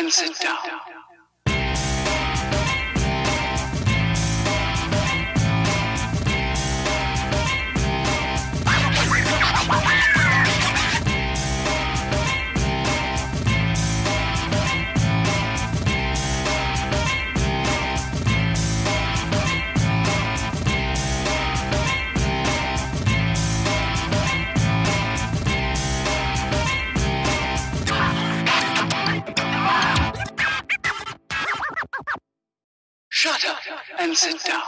and sit down. Shut up and sit down.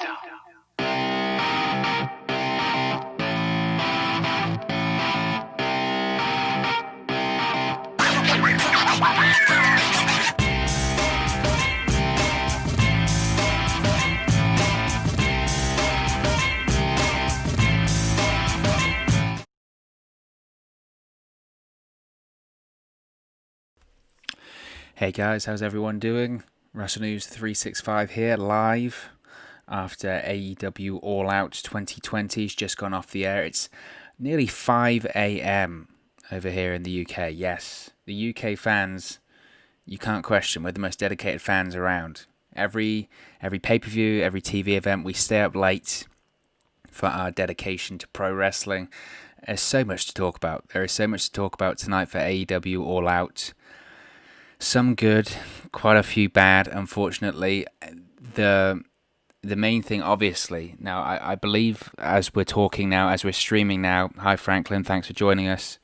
Hey guys, how's everyone doing? Wrestle News 365 here, live after AEW All Out 2020 has just gone off the air. It's nearly 5 a.m. over here in the UK. Yes, the UK fans, you can't question, we're the most dedicated fans around. Every pay-per-view, every TV event, we stay up late for our dedication to pro wrestling. There's so much to talk about. There is so much to talk about tonight for AEW All Out. Some good, quite a few bad, unfortunately. The main thing, obviously, now I believe as we're talking now, as we're streaming now, hi Franklin, thanks for joining us.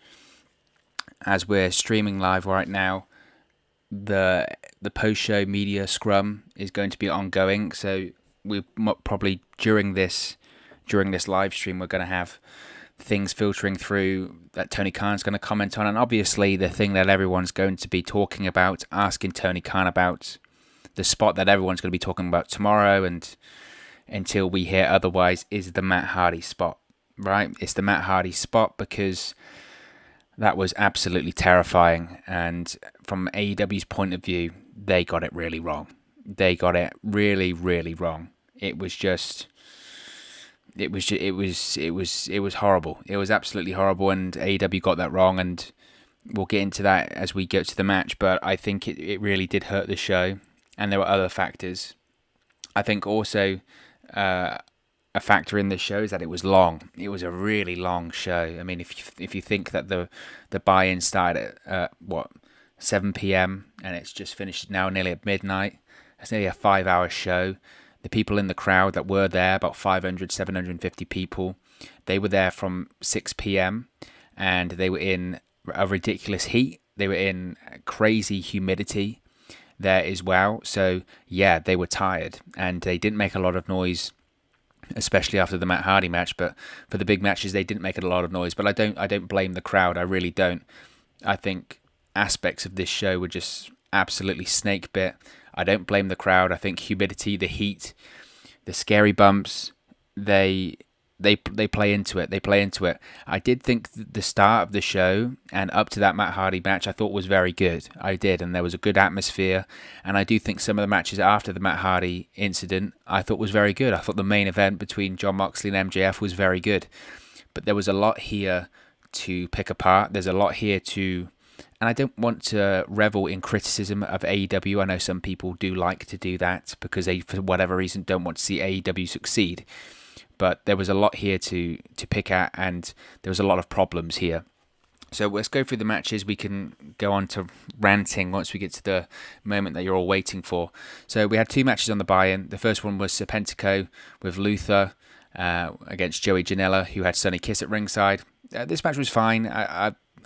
As we're streaming live right now, the post-show media scrum is going to be ongoing, so we probably during this live stream we're going to have things filtering through that Tony Khan's going to comment on, and obviously the thing that everyone's going to be talking about, asking Tony Khan about, the spot that everyone's going to be talking about tomorrow and until we hear otherwise, is the Matt Hardy spot, right? It's the Matt Hardy spot because that was absolutely terrifying, and from AEW's point of view, they got it really wrong. They got it really, really wrong. It was horrible. It was absolutely horrible, and AEW got that wrong, and we'll get into that as we get to the match, but I think it really did hurt the show, and there were other factors. I think also a factor in this show is that it was long. It was a really long show. I mean, if you think that the buy-in started at 7 p.m. and it's just finished now nearly at midnight, it's nearly a 5-hour show. The people in the crowd that were there, about 500, 750 people, they were there from 6 p.m. and they were in a ridiculous heat. They were in crazy humidity there as well. So, yeah, they were tired and they didn't make a lot of noise, especially after the Matt Hardy match. But for the big matches, they didn't make a lot of noise. But I don't blame the crowd. I really don't. I think aspects of this show were just absolutely snake bit. I don't blame the crowd. I think humidity, the heat, the scary bumps, they play into it. They play into it. I did think the start of the show and up to that Matt Hardy match I thought was very good. I did, and there was a good atmosphere. And I do think some of the matches after the Matt Hardy incident I thought was very good. I thought the main event between Jon Moxley and MJF was very good. But there was a lot here to pick apart. There's a lot here to... And I don't want to revel in criticism of AEW. I know some people do like to do that because they, for whatever reason, don't want to see AEW succeed. But there was a lot here to pick at, and there was a lot of problems here. So let's go through the matches. We can go on to ranting once we get to the moment that you're all waiting for. So we had two matches on the buy-in. The first one was Serpentico with Luther against Joey Janela, who had Sonny Kiss at ringside. This match was fine.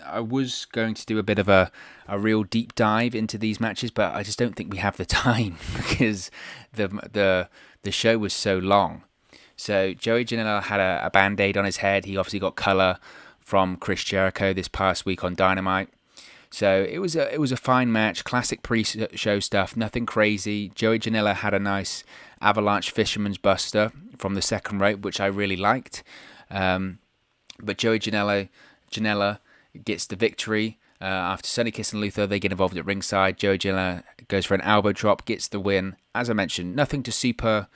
I was going to do a bit of a real deep dive into these matches, but I just don't think we have the time because the show was so long. So Joey Janela had a band-aid on his head. He obviously got colour from Chris Jericho this past week on Dynamite. So it was a fine match, classic pre-show stuff, nothing crazy. Joey Janela had a nice avalanche fisherman's buster from the second rope, which I really liked. But Joey Janela gets the victory. After Sonny Kiss and Luther, they get involved at ringside. Joey Janela goes for an elbow drop, gets the win. As I mentioned, nothing to super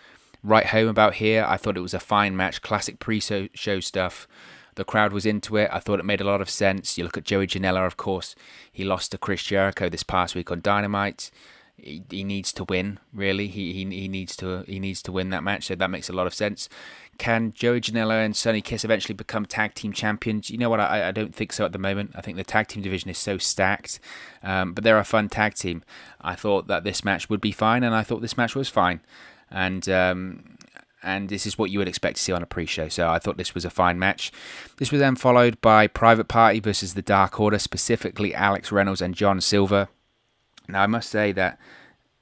write home about here. I thought it was a fine match, classic pre-show stuff. The crowd was into it. I thought it made a lot of sense. You look at Joey Janela, of course. He lost to Chris Jericho this past week on Dynamite. He needs to win, really. He needs to win that match, so that makes a lot of sense. Can Joey Janela and Sonny Kiss eventually become tag team champions? You know what? I don't think so at the moment. I think the tag team division is so stacked, but they're a fun tag team. I thought that this match would be fine, and I thought this match was fine, and this is what you would expect to see on a pre-show. So I thought this was a fine match. This was then followed by Private Party versus the Dark Order, specifically Alex Reynolds and John Silver. Now, I must say that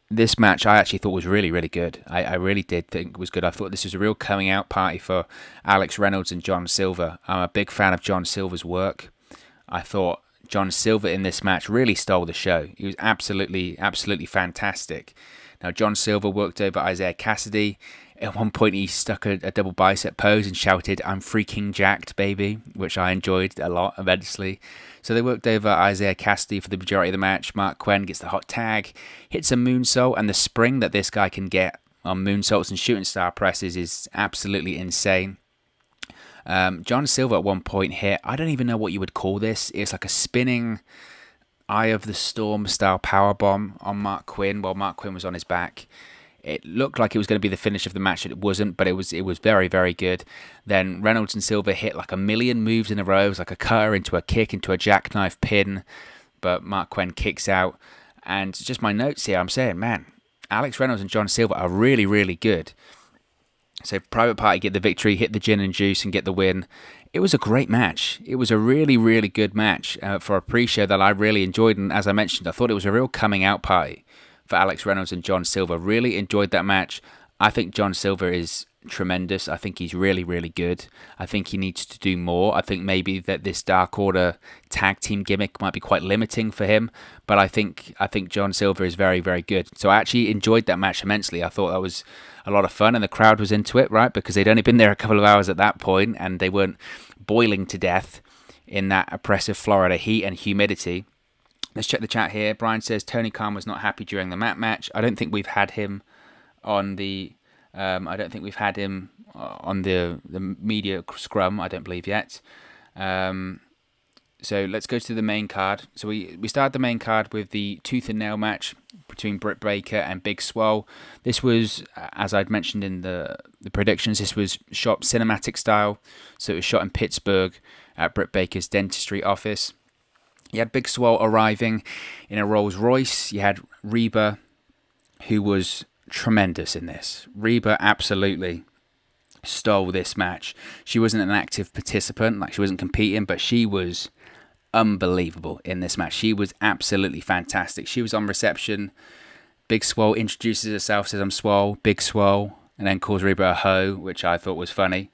this match I actually thought was really, really good. I really did think it was good. I thought this was a real coming out party for Alex Reynolds and John Silver. I'm a big fan of John Silver's work. I thought John Silver in this match really stole the show. He was absolutely, absolutely fantastic. Now, John Silver worked over Isaiah Cassidy. At one point, he stuck a double bicep pose and shouted, "I'm freaking jacked, baby," which I enjoyed a lot eventually. So they worked over Isaiah Cassidy for the majority of the match. Mark Quinn gets the hot tag, hits a moonsault, and the spring that this guy can get on moonsaults and shooting star presses is absolutely insane. John Silver at one point hit, I don't even know what you would call this. It's like a spinning Eye of the Storm style powerbomb on Mark Quinn while Mark Quinn was on his back. It looked like it was going to be the finish of the match. It wasn't, but it was very, very good. Then Reynolds and Silver hit like a million moves in a row. It was like a cutter into a kick into a jackknife pin, but Mark Quinn kicks out. And just my notes here, I'm saying, man, Alex Reynolds and John Silver are really, really good. So Private Party get the victory, hit the gin and juice and get the win. It was a great match. It was a really, really good match for a pre-show that I really enjoyed. And as I mentioned, I thought it was a real coming out party for Alex Reynolds and John Silver. Really enjoyed that match. I think John Silver is tremendous. I think he's really, really good. I think he needs to do more. I think maybe that this Dark Order tag team gimmick might be quite limiting for him, but I think John Silver is very, very good. So I actually enjoyed that match immensely. I thought that was a lot of fun, and the crowd was into it, right? Because they'd only been there a couple of hours at that point, and they weren't boiling to death in that oppressive Florida heat and humidity. Let's check the chat here. Brian says Tony Khan was not happy during the mat match. I don't think we've had him on the. I don't think we've had him on the media scrum. I don't believe yet. So let's go to the main card. So we started the main card with the tooth and nail match between Britt Baker and Big Swole. This was, as I'd mentioned in the predictions, this was shot cinematic style. So it was shot in Pittsburgh at Britt Baker's dentistry office. You had Big Swole arriving in a Rolls Royce. You had Reba, who was tremendous in this. Reba absolutely stole this match. She wasn't an active participant, like she wasn't competing, but she was unbelievable in this match. She was absolutely fantastic. She was on reception. Big Swole introduces herself, says, "I'm Swole, Big Swole," and then calls Reba a hoe, which I thought was funny.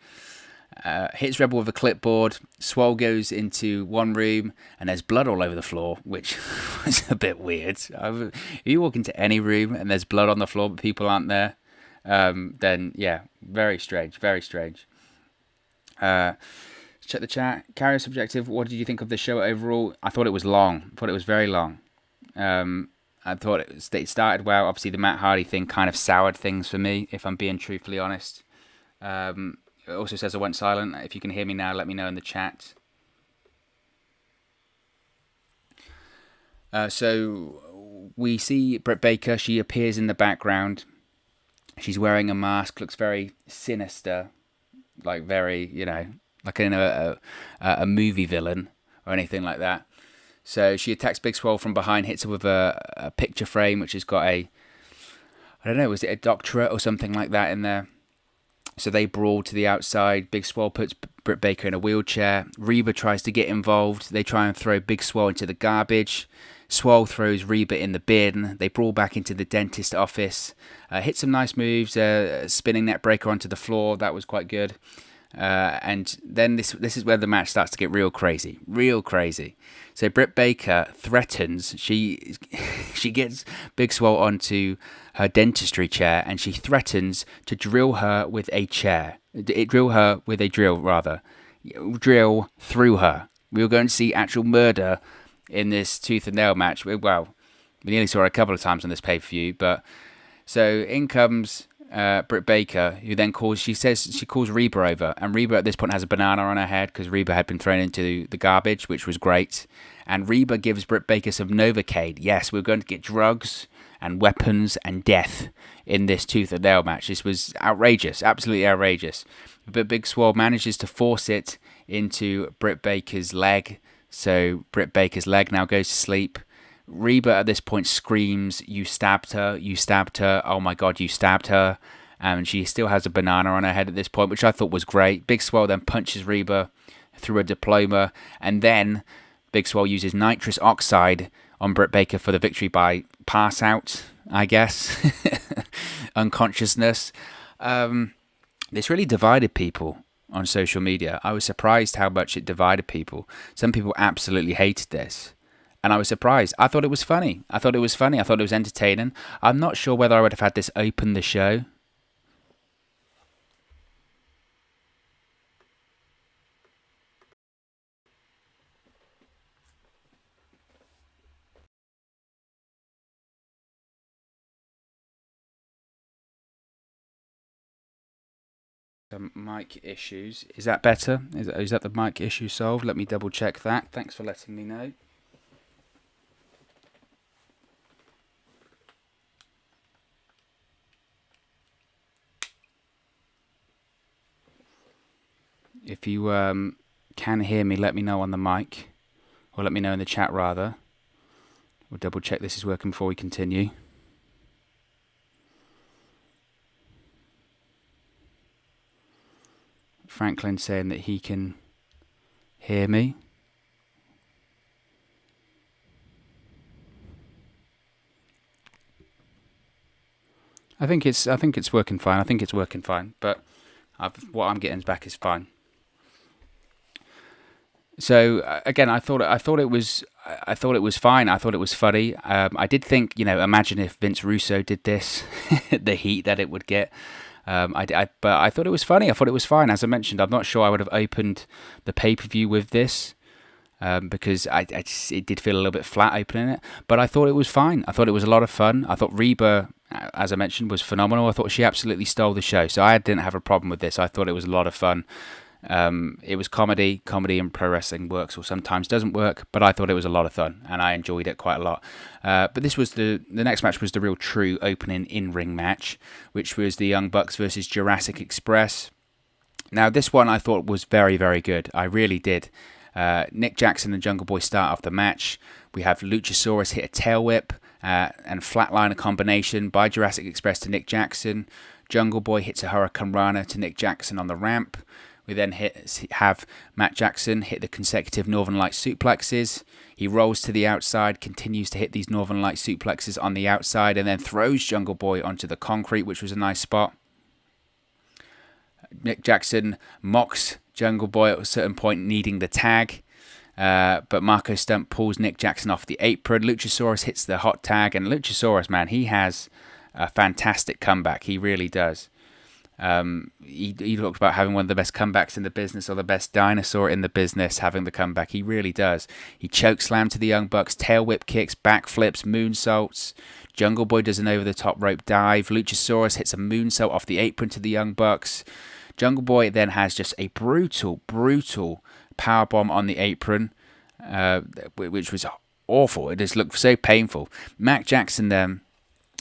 Hits Rebel with a clipboard. Swole goes into one room and there's blood all over the floor, which was a bit weird. If you walk into any room and there's blood on the floor but people aren't there, then yeah, very strange, very strange. Check the chat. Carrier Subjective, what did you think of the show overall? I thought it was long. I thought it was very long. I thought it started well. Obviously, the Matt Hardy thing kind of soured things for me, if I'm being truthfully honest. It also says I went silent. If you can hear me now, let me know in the chat. So we see Britt Baker. She appears in the background. She's wearing a mask. Looks very sinister, like very, like in a movie villain or anything like that. So she attacks Big Swole from behind, hits her with a picture frame, which has got I don't know, was it a doctorate or something like that in there? So they brawl to the outside. Big Swole puts Britt Baker in a wheelchair. Reba tries to get involved. They try and throw Big Swole into the garbage. Swole throws Reba in the bin. They brawl back into the dentist office. Hit some nice moves. Spinning net breaker onto the floor. That was quite good. And then this is where the match starts to get real crazy. Real crazy. So Britt Baker threatens. She gets Big Swole onto her dentistry chair and she threatens to drill her with a chair. Drill her with a drill, rather. Drill through her. We were going to see actual murder in this tooth and nail match. Well, we nearly saw it a couple of times on this pay-per-view, but so in comes Britt Baker, who then she calls Reba over, and Reba at this point has a banana on her head because Reba had been thrown into the garbage, which was great. And Reba gives Britt Baker some Novocaine. Yes, we're going to get drugs and weapons and death in this tooth and nail match. This was outrageous, absolutely outrageous. But Big Swole manages to force it into Britt Baker's leg, so Britt Baker's leg now goes to sleep. Reba at this point screams, "You stabbed her, you stabbed her, oh my god, you stabbed her." And she still has a banana on her head at this point, which I thought was great. Big Swole then punches Reba through a diploma, and then Big Swole uses nitrous oxide on Britt Baker for the victory by pass out, I guess. Unconsciousness. This really divided people on social media. I was surprised how much it divided people. Some people absolutely hated this. And I was surprised. I thought it was funny. I thought it was entertaining. I'm not sure whether I would have had this open the show. Some mic issues. Is that better? Is that the mic issue solved? Let me double check that. Thanks for letting me know. If you can hear me, let me know on the mic, or let me know in the chat rather. We'll double check this is working before we continue. Franklin saying that he can hear me. I think it's working fine. But what I'm getting back is fine. So again, I thought it was fine. I thought it was funny. I did think, imagine if Vince Russo did this, the heat that it would get. But I thought it was funny. I thought it was fine. As I mentioned, I'm not sure I would have opened the pay-per-view with this because it did feel a little bit flat opening it. But I thought it was fine. I thought it was a lot of fun. I thought Reba, as I mentioned, was phenomenal. I thought she absolutely stole the show. So I didn't have a problem with this. I thought it was a lot of fun. It was comedy. Comedy in pro wrestling works or sometimes doesn't work, but I thought it was a lot of fun and I enjoyed it quite a lot. But this was the next match was the real true opening in-ring match, which was the Young Bucks versus Jurassic Express. Now this one I thought was very, very good. I really did. Nick Jackson and Jungle Boy start off the match. We have Luchasaurus hit a tail whip and flatliner combination by Jurassic Express to Nick Jackson. Jungle Boy hits a Hurricane Rana to Nick Jackson on the ramp. We then have Matt Jackson hit the consecutive Northern Light suplexes. He rolls to the outside, continues to hit these Northern Light suplexes on the outside, and then throws Jungle Boy onto the concrete, which was a nice spot. Nick Jackson mocks Jungle Boy at a certain point, needing the tag. But Marco Stunt pulls Nick Jackson off the apron. Luchasaurus hits the hot tag, and Luchasaurus, man, he has a fantastic comeback. He really does. He talked about having one of the best comebacks in the business, or the best dinosaur in the business having the comeback. He really does. He choke slam to the Young Bucks, tail whip kicks, backflips, moonsaults. Jungle Boy does an over the top rope dive. Luchasaurus hits a moonsault off the apron to the Young Bucks. Jungle Boy then has just a brutal powerbomb on the apron, which was awful. It just looked so painful. Mac Jackson then,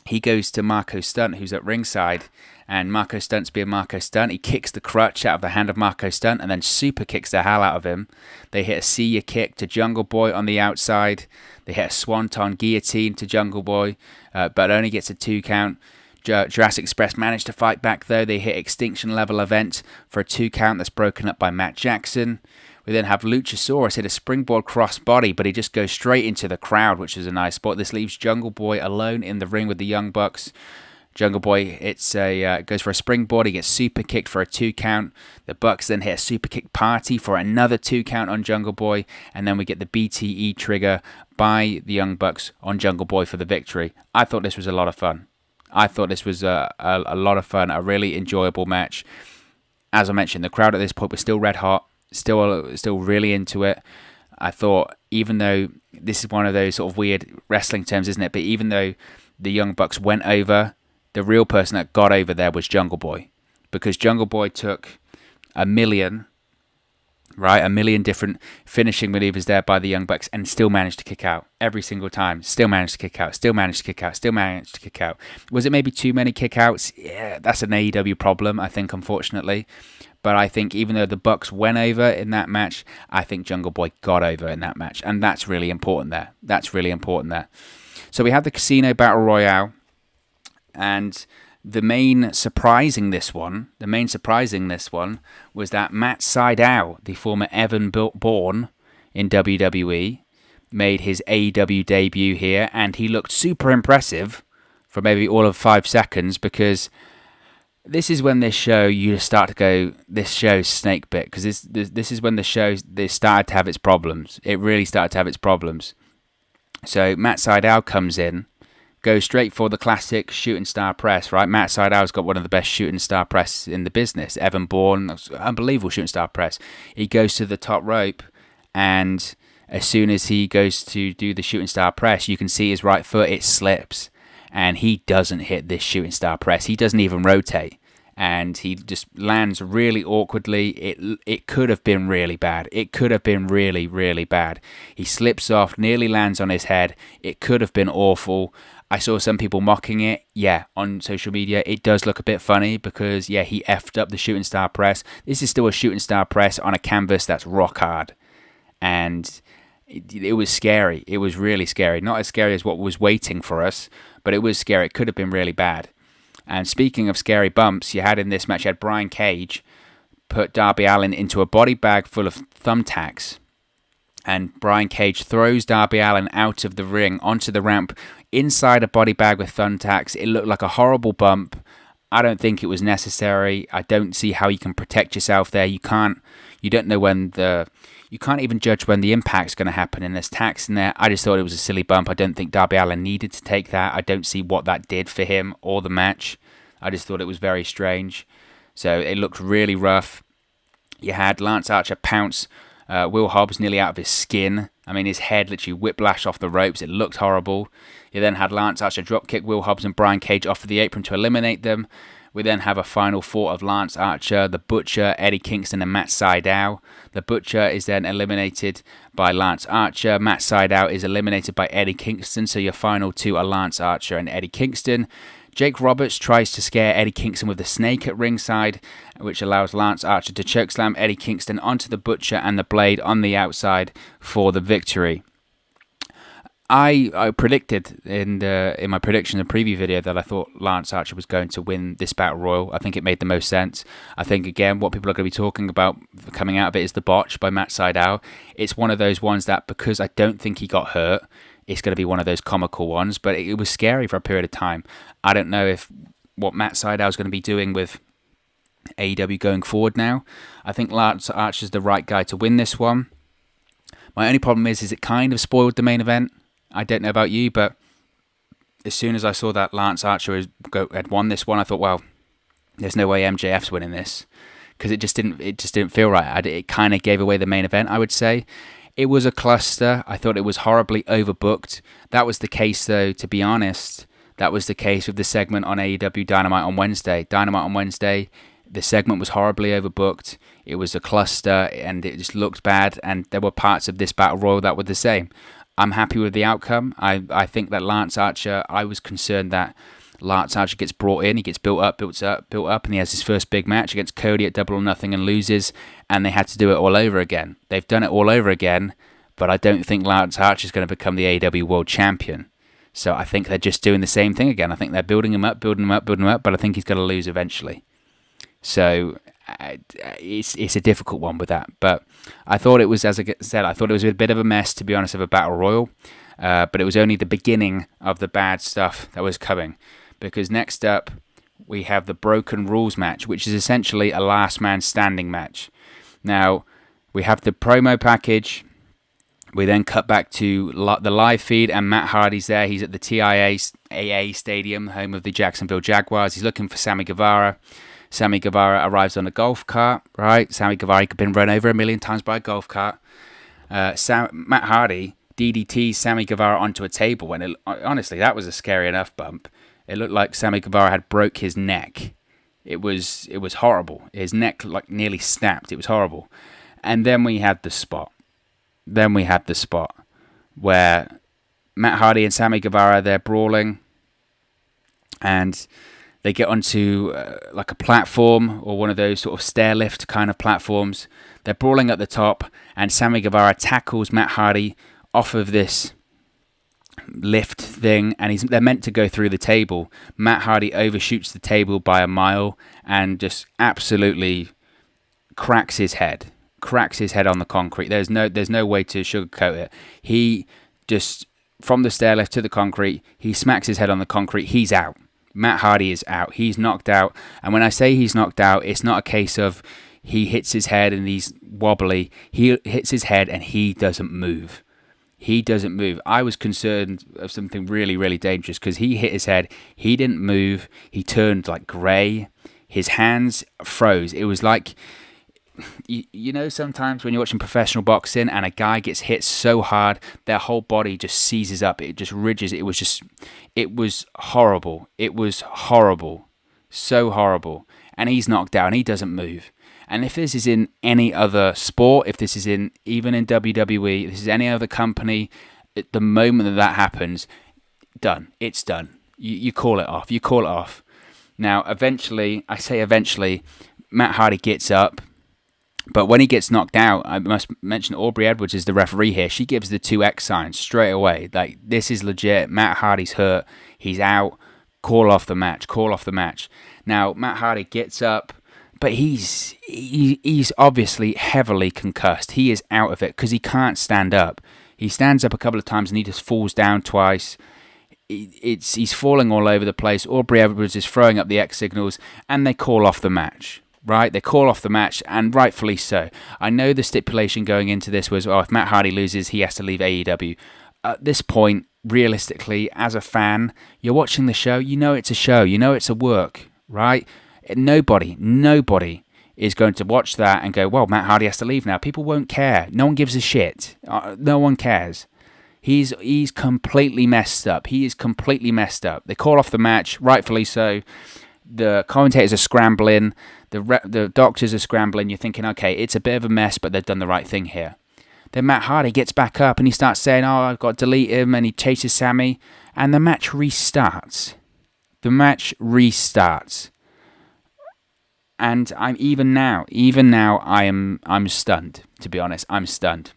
he goes to Marco Stunt, who's at ringside, and Marco Stunt's being Marco Stunt. He kicks the crutch out of the hand of Marco Stunt and then super kicks the hell out of him. They hit a see ya kick to Jungle Boy on the outside. They hit a swanton guillotine to Jungle Boy, but only gets a 2 count. Jurassic Express managed to fight back though. They hit Extinction Level Event for a 2 count that's broken up by Matt Jackson. We then have Luchasaurus hit a springboard crossbody, but he just goes straight into the crowd, which is a nice spot. This leaves Jungle Boy alone in the ring with the Young Bucks. Jungle Boy goes for a springboard. He gets super kicked for a 2 count. The Bucks then hit a super kick party for another 2 count on Jungle Boy. And then we get the BTE trigger by the Young Bucks on Jungle Boy for the victory. I thought this was a lot of fun. I thought this was a lot of fun, a really enjoyable match. As I mentioned, the crowd at this point was still red hot, still really into it. I thought, even though this is one of those sort of weird wrestling terms, isn't it? But even though the Young Bucks went over, the real person that got over there was Jungle Boy, because Jungle Boy took a million different finishing maneuvers there by the Young Bucks and still managed to kick out every single time. Still managed to kick out, still managed to kick out, still managed to kick out. Was it maybe too many kickouts? Yeah, that's an AEW problem, I think, unfortunately. But I think even though the Bucks went over in that match, I think Jungle Boy got over in that match. And that's really important there. So we had the Casino Battle Royale. And the main surprising this one was that Matt Sydal, the former Evan Bourne in WWE, made his AEW debut here. And he looked super impressive for maybe all of 5 seconds, because this is when this show, you just start to go, this show's snake bit, because this is when the show, this started to have its problems. It really started to have its problems. So Matt Sydal comes in, goes straight for the classic shooting star press, right? Matt Sydal's got one of the best shooting star press in the business. Evan Bourne, unbelievable shooting star press. He goes to the top rope, and as soon as he goes to do the shooting star press, you can see his right foot, it slips. And he doesn't hit this shooting star press. He doesn't even rotate. And he just lands really awkwardly. It could have been really bad. It could have been really, really bad. He slips off, nearly lands on his head. It could have been awful. I saw some people mocking it. Yeah, on social media, it does look a bit funny because, yeah, he effed up the shooting star press. This is still a shooting star press on a canvas that's rock hard. And it was scary. It was really scary. Not as scary as what was waiting for us, but it was scary. It could have been really bad. And speaking of scary bumps, you had in this match, you had Brian Cage put Darby Allin into a body bag full of thumbtacks. And Brian Cage throws Darby Allin out of the ring onto the ramp inside a body bag with thumbtacks. It looked like a horrible bump. I don't think it was necessary. I don't see how you can protect yourself there. You don't know when you can't even judge when the impact's going to happen, and there's tacks in there. I just thought it was a silly bump. I don't think Darby Allin needed to take that. I don't see what that did for him or the match. I just thought it was very strange. So it looked really rough. You had Lance Archer pounce Will Hobbs nearly out of his skin. I mean, his head literally whiplashed off the ropes. It looked horrible. You then had Lance Archer dropkick Will Hobbs and Brian Cage off of the apron to eliminate them. We then have a final four of Lance Archer, The Butcher, Eddie Kingston, and Matt Sydal. The Butcher is then eliminated by Lance Archer. Matt Sydal is eliminated by Eddie Kingston. So your final two are Lance Archer and Eddie Kingston. Jake Roberts tries to scare Eddie Kingston with the snake at ringside, which allows Lance Archer to chokeslam Eddie Kingston onto the Butcher and the Blade on the outside for the victory. I predicted in my prediction, the preview video, that I thought Lance Archer was going to win this Battle Royal. I think it made the most sense. I think, again, what people are going to be talking about coming out of it is the botch by Matt Sydal. It's one of those ones that, because I don't think he got hurt, it's going to be one of those comical ones, but it was scary for a period of time. I don't know if what Matt Sydal is going to be doing with AEW going forward now. I think Lance Archer's the right guy to win this one. My only problem is it kind of spoiled the main event. I don't know about you, but as soon as I saw that Lance Archer had won this one, I thought, well, there's no way MJF's winning this, because it just didn't feel right. It kind of gave away the main event, I would say. It was a cluster. I thought it was horribly overbooked. That was the case, though, to be honest. That was the case with the segment on AEW Dynamite on Wednesday. The segment was horribly overbooked. It was a cluster, and it just looked bad, and there were parts of this Battle Royal that were the same. I'm happy with the outcome. I think that Lance Archer, I was concerned that Lance Archer gets brought in, he gets built up, and he has his first big match against Cody at Double or Nothing and loses, and they had to do it all over again. They've done it all over again, but I don't think Lance Archer is going to become the AEW World Champion. So I think they're just doing the same thing again. I think they're building him up, but I think he's going to lose eventually. So it's a difficult one with that. But I thought it was, as I said, I thought it was a bit of a mess, to be honest, of a Battle Royal. But it was only the beginning of the bad stuff that was coming. Because next up, we have the Broken Rules match, which is essentially a last man standing match. Now, we have the promo package. We then cut back to the live feed, and Matt Hardy's there. He's at the TIAA Stadium, home of the Jacksonville Jaguars. He's looking for Sammy Guevara. Sammy Guevara arrives on a golf cart, right? Sammy Guevara could have been run over 1,000,000 times by a golf cart. Matt Hardy DDTs Sammy Guevara onto a table, and honestly, that was a scary enough bump. It looked like Sammy Guevara had broke his neck. It was horrible. His neck like nearly snapped. It was horrible. And then we had the spot. Where Matt Hardy and Sammy Guevara, they're brawling, and they get onto like a platform or one of those sort of stair lift kind of platforms. They're brawling at the top, and Sammy Guevara tackles Matt Hardy off of this lift thing, and they're meant to go through the table. Matt Hardy overshoots the table by a mile and just absolutely cracks his head on the concrete. There's no way to sugarcoat it. He just, from the stair lift to the concrete, he smacks his head on the concrete. He's out. Matt Hardy is out. He's knocked out. And when I say he's knocked out, it's not a case of he hits his head and he's wobbly. He hits his head and he doesn't move. I was concerned of something really, really dangerous because he hit his head. He didn't move. He turned like grey. His hands froze. It was like, you know, sometimes when you're watching professional boxing and a guy gets hit so hard, their whole body just seizes up. It just ridges. It was horrible. It was horrible. So horrible. And he's knocked out and he doesn't move. And if this is in any other sport, if this is even in WWE, if this is any other company, at the moment that happens, done. It's done. You call it off. Now, eventually, Matt Hardy gets up. But when he gets knocked out, I must mention Aubrey Edwards is the referee here. She gives the 2X sign straight away. Like, this is legit. Matt Hardy's hurt. He's out. Call off the match. Now, Matt Hardy gets up, but he's obviously heavily concussed. He is out of it because he can't stand up. He stands up a couple of times and he just falls down twice. He's falling all over the place. Aubrey Edwards is throwing up the X signals, and they call off the match. Right, they call off the match, and rightfully so. I know the stipulation going into this was, if Matt Hardy loses, he has to leave AEW. At this point, realistically, as a fan, you're watching the show, you know it's a show, you know it's a work, right? Nobody is going to watch that and go, well, Matt Hardy has to leave now. People won't care. No one gives a shit. No one cares. He's completely messed up. He is completely messed up. They call off the match, rightfully so. The commentators are scrambling. The doctors are scrambling. You're thinking, okay, it's a bit of a mess, but they've done the right thing here. Then Matt Hardy gets back up and he starts saying, I've got to delete him, and he chases Sammy, and the match restarts. And I'm even now, I'm stunned, to be honest. I'm stunned.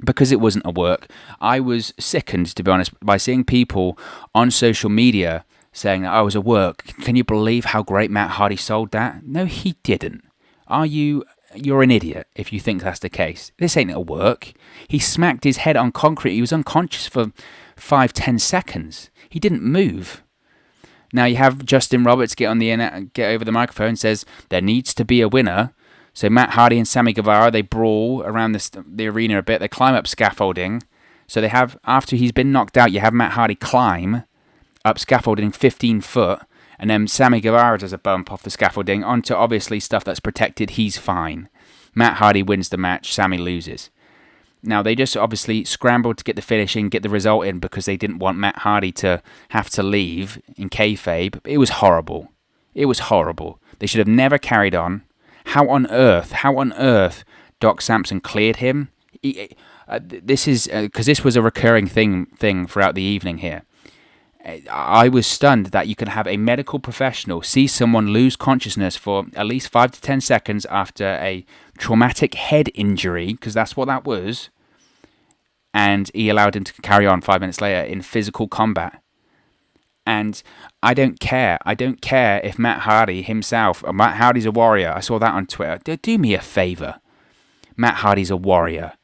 Because it wasn't a work. I was sickened, to be honest, by seeing people on social media saying that I was a work. Can you believe how great Matt Hardy sold that? No, he didn't. You're an idiot if you think that's the case. This ain't a work. He smacked his head on concrete. He was unconscious for 5-10 seconds. He didn't move. Now you have Justin Roberts get over the microphone and says there needs to be a winner. So Matt Hardy and Sammy Guevara, they brawl around the arena a bit. They climb up scaffolding. So they have, after he's been knocked out, you have Matt Hardy climb up scaffolding 15 foot, and then Sammy Guevara does a bump off the scaffolding onto obviously stuff that's protected. He's fine. Matt Hardy wins the match. Sammy loses. Now, they just obviously scrambled to get the finish in, get the result in, because they didn't want Matt Hardy to have to leave in kayfabe. It was horrible. They should have never carried on. How on earth Doc Sampson cleared him? This is because this was a recurring thing throughout the evening here. I was stunned that you can have a medical professional see someone lose consciousness for at least 5 to 10 seconds after a traumatic head injury, because that's what that was, and he allowed him to carry on 5 minutes later in physical combat. And I don't care. If Matt Hardy himself, Matt Hardy's a warrior. I saw that on Twitter. Do me a favour. Matt Hardy's a warrior.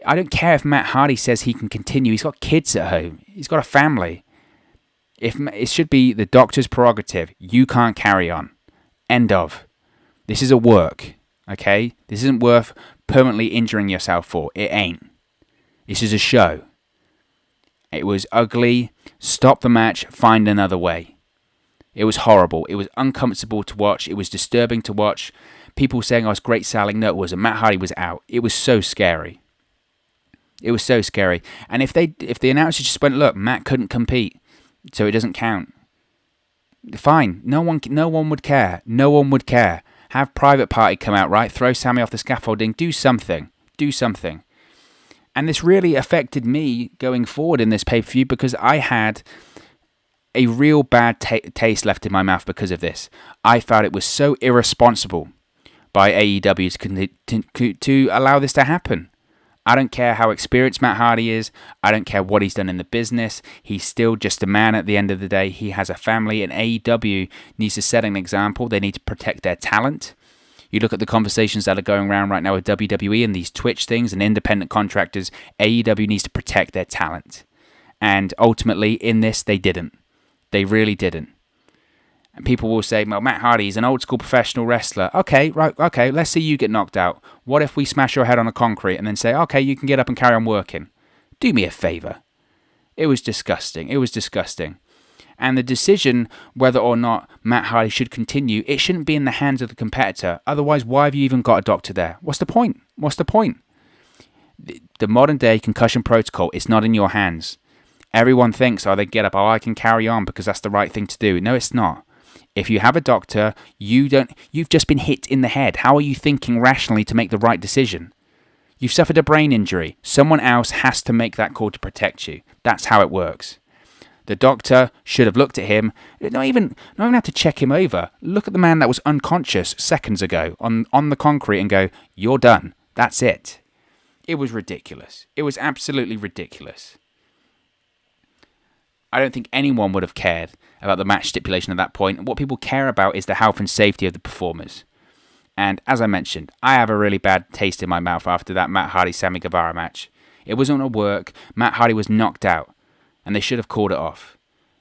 I don't care if Matt Hardy says he can continue. He's got kids at home. He's got a family. It should be the doctor's prerogative. You can't carry on. End of. This is a work, okay? This isn't worth permanently injuring yourself for. It ain't. This is a show. It was ugly. Stop the match. Find another way. It was horrible. It was uncomfortable to watch. It was disturbing to watch. People saying I was great selling. No, it wasn't. Matt Hardy was out. It was so scary. And if the announcers just went, look, Matt couldn't compete, so it doesn't count. Fine. No one would care. No one would care. Have Private Party come out, right? Throw Sammy off the scaffolding. Do something. Do something. And this really affected me going forward in this pay-per-view because I had a real bad taste left in my mouth because of this. I felt it was so irresponsible by AEW to allow this to happen. I don't care how experienced Matt Hardy is. I don't care what he's done in the business. He's still just a man at the end of the day. He has a family, and AEW needs to set an example. They need to protect their talent. You look at the conversations that are going around right now with WWE and these Twitch things and independent contractors. AEW needs to protect their talent. And ultimately, in this, they didn't. They really didn't. And people will say, well, Matt Hardy is an old school professional wrestler. Okay, right, okay, let's see you get knocked out. What if we smash your head on the concrete and then say, okay, you can get up and carry on working? Do me a favour. It was disgusting. It was disgusting. And the decision whether or not Matt Hardy should continue, it shouldn't be in the hands of the competitor. Otherwise, why have you even got a doctor there? What's the point? What's the point? The modern day concussion protocol is not in your hands. Everyone thinks, oh, they get up, oh, I can carry on because that's the right thing to do. No, it's not. If you have a doctor, you've just been hit in the head. How are you thinking rationally to make the right decision? You've suffered a brain injury. Someone else has to make that call to protect you. That's how it works. The doctor should have looked at him, not even have to check him over. Look at the man that was unconscious seconds ago on the concrete and go, you're done. That's it. It was ridiculous. It was absolutely ridiculous. I don't think anyone would have cared about the match stipulation at that point. What people care about is the health and safety of the performers. And as I mentioned, I have a really bad taste in my mouth after that Matt Hardy-Sammy Guevara match. It wasn't a work. Matt Hardy was knocked out, and they should have called it off.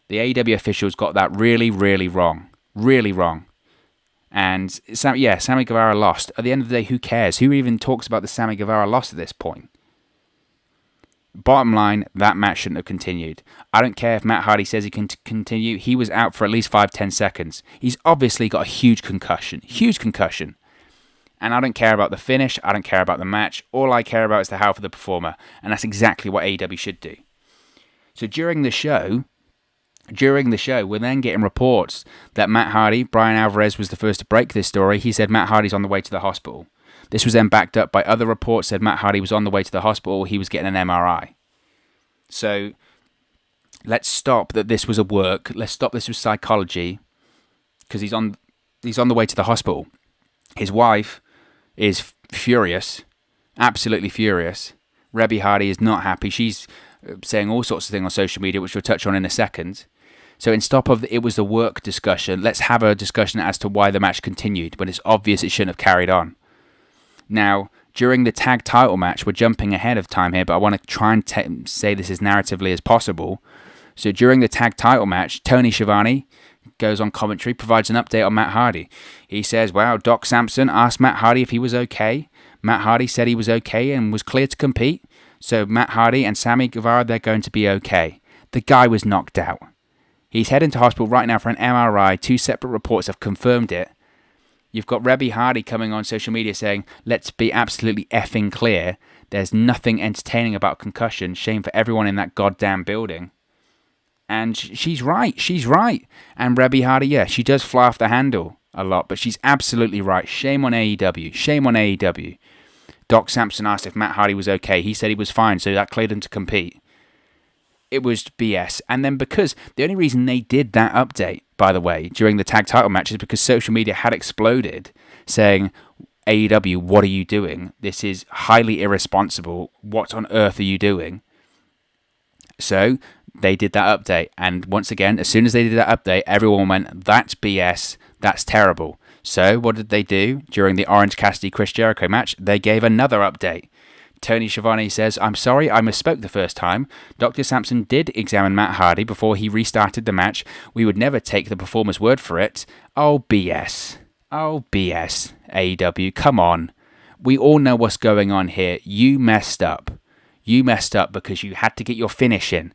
The AEW officials got that really, really wrong. Really wrong. And Sammy Guevara lost. At the end of the day, who cares? Who even talks about the Sammy Guevara loss at this point? Bottom line, that match shouldn't have continued. I don't care if Matt Hardy says he can continue. He was out for at least 5-10 seconds. He's obviously got a huge concussion. Huge concussion. And I don't care about the finish. I don't care about the match. All I care about is the health of the performer. And that's exactly what AEW should do. So during the show, we're then getting reports that Matt Hardy, Brian Alvarez was the first to break this story. He said Matt Hardy's on the way to the hospital. This was then backed up by other reports said Matt Hardy was on the way to the hospital. He was getting an MRI. So let's stop that this was a work. Let's stop this was psychology because he's on the way to the hospital. His wife is furious, absolutely furious. Rebby Hardy is not happy. She's saying all sorts of things on social media, which we'll touch on in a second. So instead of it was the work discussion, let's have a discussion as to why the match continued when it's obvious it shouldn't have carried on. Now, during the tag title match, we're jumping ahead of time here, but I want to try and say this as narratively as possible. So during the tag title match, Tony Schiavone goes on commentary, provides an update on Matt Hardy. He says, wow, Doc Sampson asked Matt Hardy if he was okay. Matt Hardy said he was okay and was clear to compete. So Matt Hardy and Sammy Guevara, they're going to be okay. The guy was knocked out. He's heading to hospital right now for an MRI. 2 separate reports have confirmed it. You've got Rebby Hardy coming on social media saying, let's be absolutely effing clear. There's nothing entertaining about concussion. Shame for everyone in that goddamn building. And she's right. She's right. And Rebby Hardy, yeah, she does fly off the handle a lot, but she's absolutely right. Shame on AEW. Shame on AEW. Doc Sampson asked if Matt Hardy was okay. He said he was fine, so that cleared him to compete. It was BS. And then because the only reason they did that update, by the way, during the tag title match is because social media had exploded saying, AEW, what are you doing? This is highly irresponsible. What on earth are you doing? So they did that update. And once again, as soon as they did that update, everyone went, that's BS. That's terrible. So what did they do during the Orange Cassidy-Chris Jericho match? They gave another update. Tony Schiavone says, I'm sorry, I misspoke the first time. Dr. Sampson did examine Matt Hardy before he restarted the match. We would never take the performer's word for it. Oh, BS. Oh, BS. AEW, come on. We all know what's going on here. You messed up. You messed up because you had to get your finish in.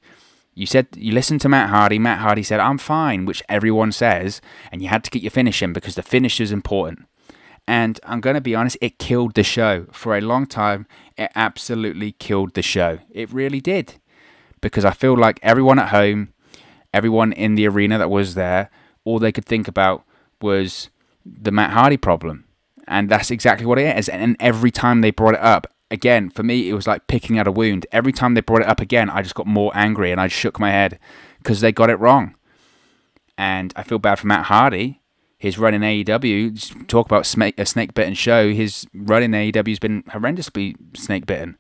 You listened to Matt Hardy. Matt Hardy said, I'm fine, which everyone says. And you had to get your finish in because the finish is important. And I'm going to be honest, it killed the show. For a long time, it absolutely killed the show. It really did. Because I feel like everyone at home, everyone in the arena that was there, all they could think about was the Matt Hardy problem. And that's exactly what it is. And every time they brought it up, again, for me, it was like picking at a wound. Every time they brought it up again, I just got more angry and I shook my head because they got it wrong. And I feel bad for Matt Hardy. His run in AEW, talk about a snake-bitten show, his run in AEW has been horrendously snake-bitten.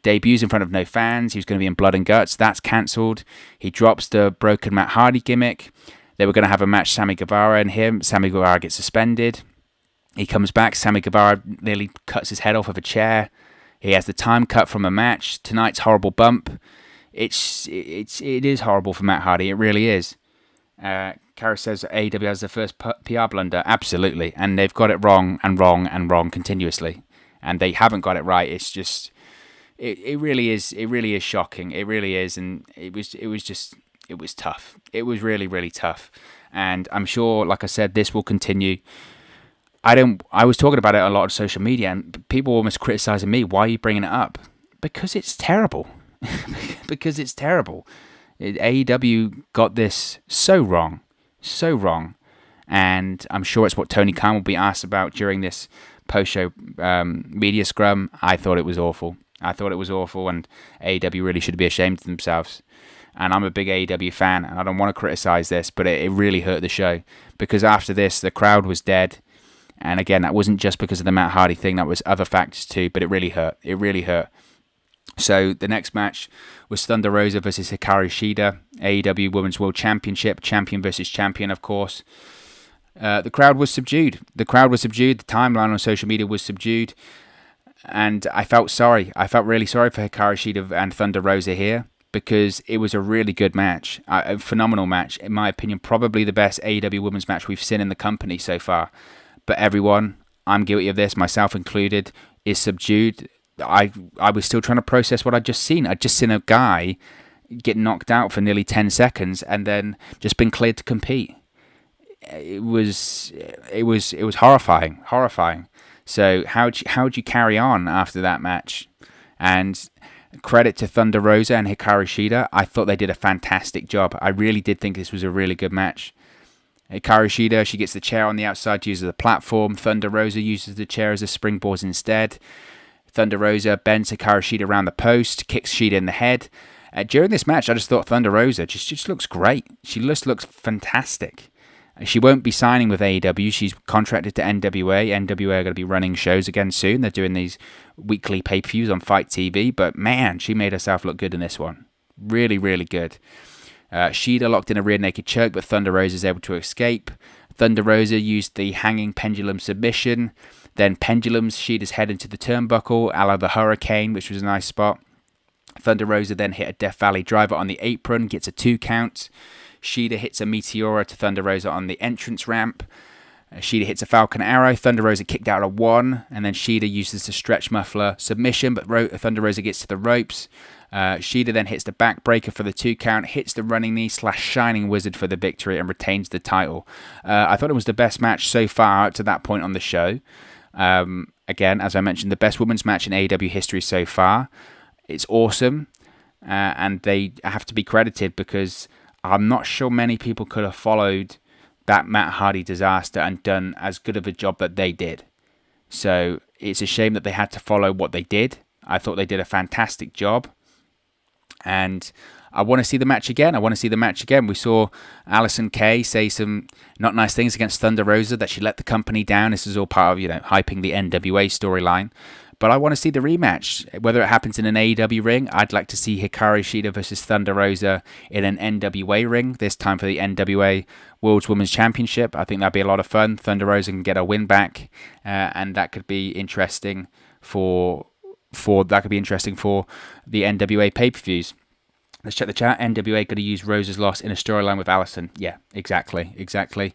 Debuts in front of no fans. He was going to be in Blood and Guts. That's cancelled. He drops the broken Matt Hardy gimmick. They were going to have a match, Sammy Guevara and him. Sammy Guevara gets suspended. He comes back. Sammy Guevara nearly cuts his head off of a chair. He has the time cut from a match. Tonight's horrible bump. It is horrible for Matt Hardy. It really is. Kara says AEW has the first PR blunder. Absolutely. And they've got it wrong and wrong and wrong continuously. And they haven't got it right. It's just... It really is. It really is shocking. It really is. And it was tough. It was really, really tough. And I'm sure, like I said, this will continue. I was talking about it a lot on social media, and people almost criticizing me. Why are you bringing it up? Because it's terrible. Because it's terrible. AEW got this so wrong. So wrong. And I'm sure it's what Tony Khan will be asked about during this post-show media scrum. I thought it was awful. And AEW really should be ashamed of themselves. And I'm a big AEW fan, and I don't want to criticize this, but it really hurt the show. Because after this, the crowd was dead. And again, that wasn't just because of the Matt Hardy thing, that was other factors too, but it really hurt. It really hurt. So the next match was Thunder Rosa versus Hikaru Shida, AEW Women's World Championship, champion versus champion, of course. The crowd was subdued. The timeline on social media was subdued. And I felt sorry. I felt really sorry for Hikaru Shida and Thunder Rosa here, because it was a really good match, a phenomenal match. In my opinion, probably the best AEW women's match we've seen in the company so far. But everyone, I'm guilty of this, myself included, is subdued. I was still trying to process what I'd just seen. I'd just seen a guy get knocked out for nearly 10 seconds and then just been cleared to compete. It was horrifying. So how'd you carry on after that match? And credit to Thunder Rosa and Hikaru Shida. I thought they did a fantastic job. I really did think this was a really good match. Hikaru Shida, she gets the chair on the outside to use as a platform. Thunder Rosa uses the chair as a springboard instead. Thunder Rosa bends Hikaru Shida around the post, kicks Shida in the head. During this match, I just thought Thunder Rosa just looks great. She just looks fantastic. She won't be signing with AEW. She's contracted to NWA. NWA are going to be running shows again soon. They're doing these weekly pay-per-views on Fight TV. But man, she made herself look good in this one. Really, really good. Shida locked in a rear naked choke, but Thunder Rosa is able to escape. Thunder Rosa used the hanging pendulum submission. Then pendulums Shida's head into the turnbuckle, a la the Hurricane, which was a nice spot. Thunder Rosa then hit a Death Valley driver on the apron, gets a 2 count. Shida hits a Meteora to Thunder Rosa on the entrance ramp. Shida hits a Falcon Arrow. Thunder Rosa kicked out a 1. And then Shida uses the stretch muffler submission, but Thunder Rosa gets to the ropes. Shida then hits the backbreaker for the 2 count, hits the running knee / Shining Wizard for the victory, and retains the title. I thought it was the best match so far to that point on the show. Again, as I mentioned, the best women's match in AEW history so far. It's awesome, and they have to be credited because I'm not sure many people could have followed that Matt Hardy disaster and done as good of a job that they did. So it's a shame that they had to follow what they did. I thought they did a fantastic job. And I want to see the match again. We saw Allysin Kay say some not nice things against Thunder Rosa, that she let the company down. This is all part of, hyping the NWA storyline. But I want to see the rematch. Whether it happens in an AEW ring, I'd like to see Hikaru Shida versus Thunder Rosa in an NWA ring, this time for the NWA World's Women's Championship. I think that'd be a lot of fun. Thunder Rosa can get a win back, and that could be interesting for the NWA pay-per-views. Let's check the chat. NWA going to use Rosa's loss in a storyline with Allison. Yeah, exactly.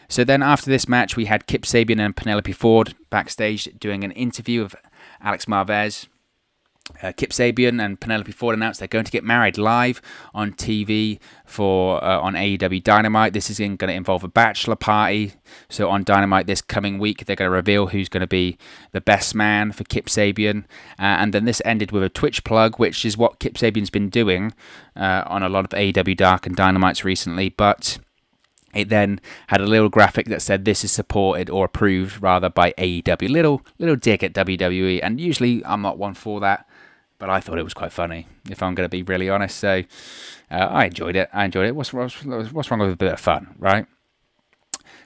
So then after this match, we had Kip Sabian and Penelope Ford backstage doing an interview of Alex Marvez. Kip Sabian and Penelope Ford announced they're going to get married live on TV on AEW Dynamite. This is going to involve a bachelor party. So on Dynamite this coming week, they're going to reveal who's going to be the best man for Kip Sabian. And then this ended with a Twitch plug, which is what Kip Sabian's been doing on a lot of AEW Dark and Dynamites recently. But It then had a little graphic that said this is supported or approved rather by AEW. Little dig at WWE, and usually I'm not one for that, but I thought it was quite funny, if I'm going to be really honest. So I enjoyed it. What's wrong with a bit of fun, right?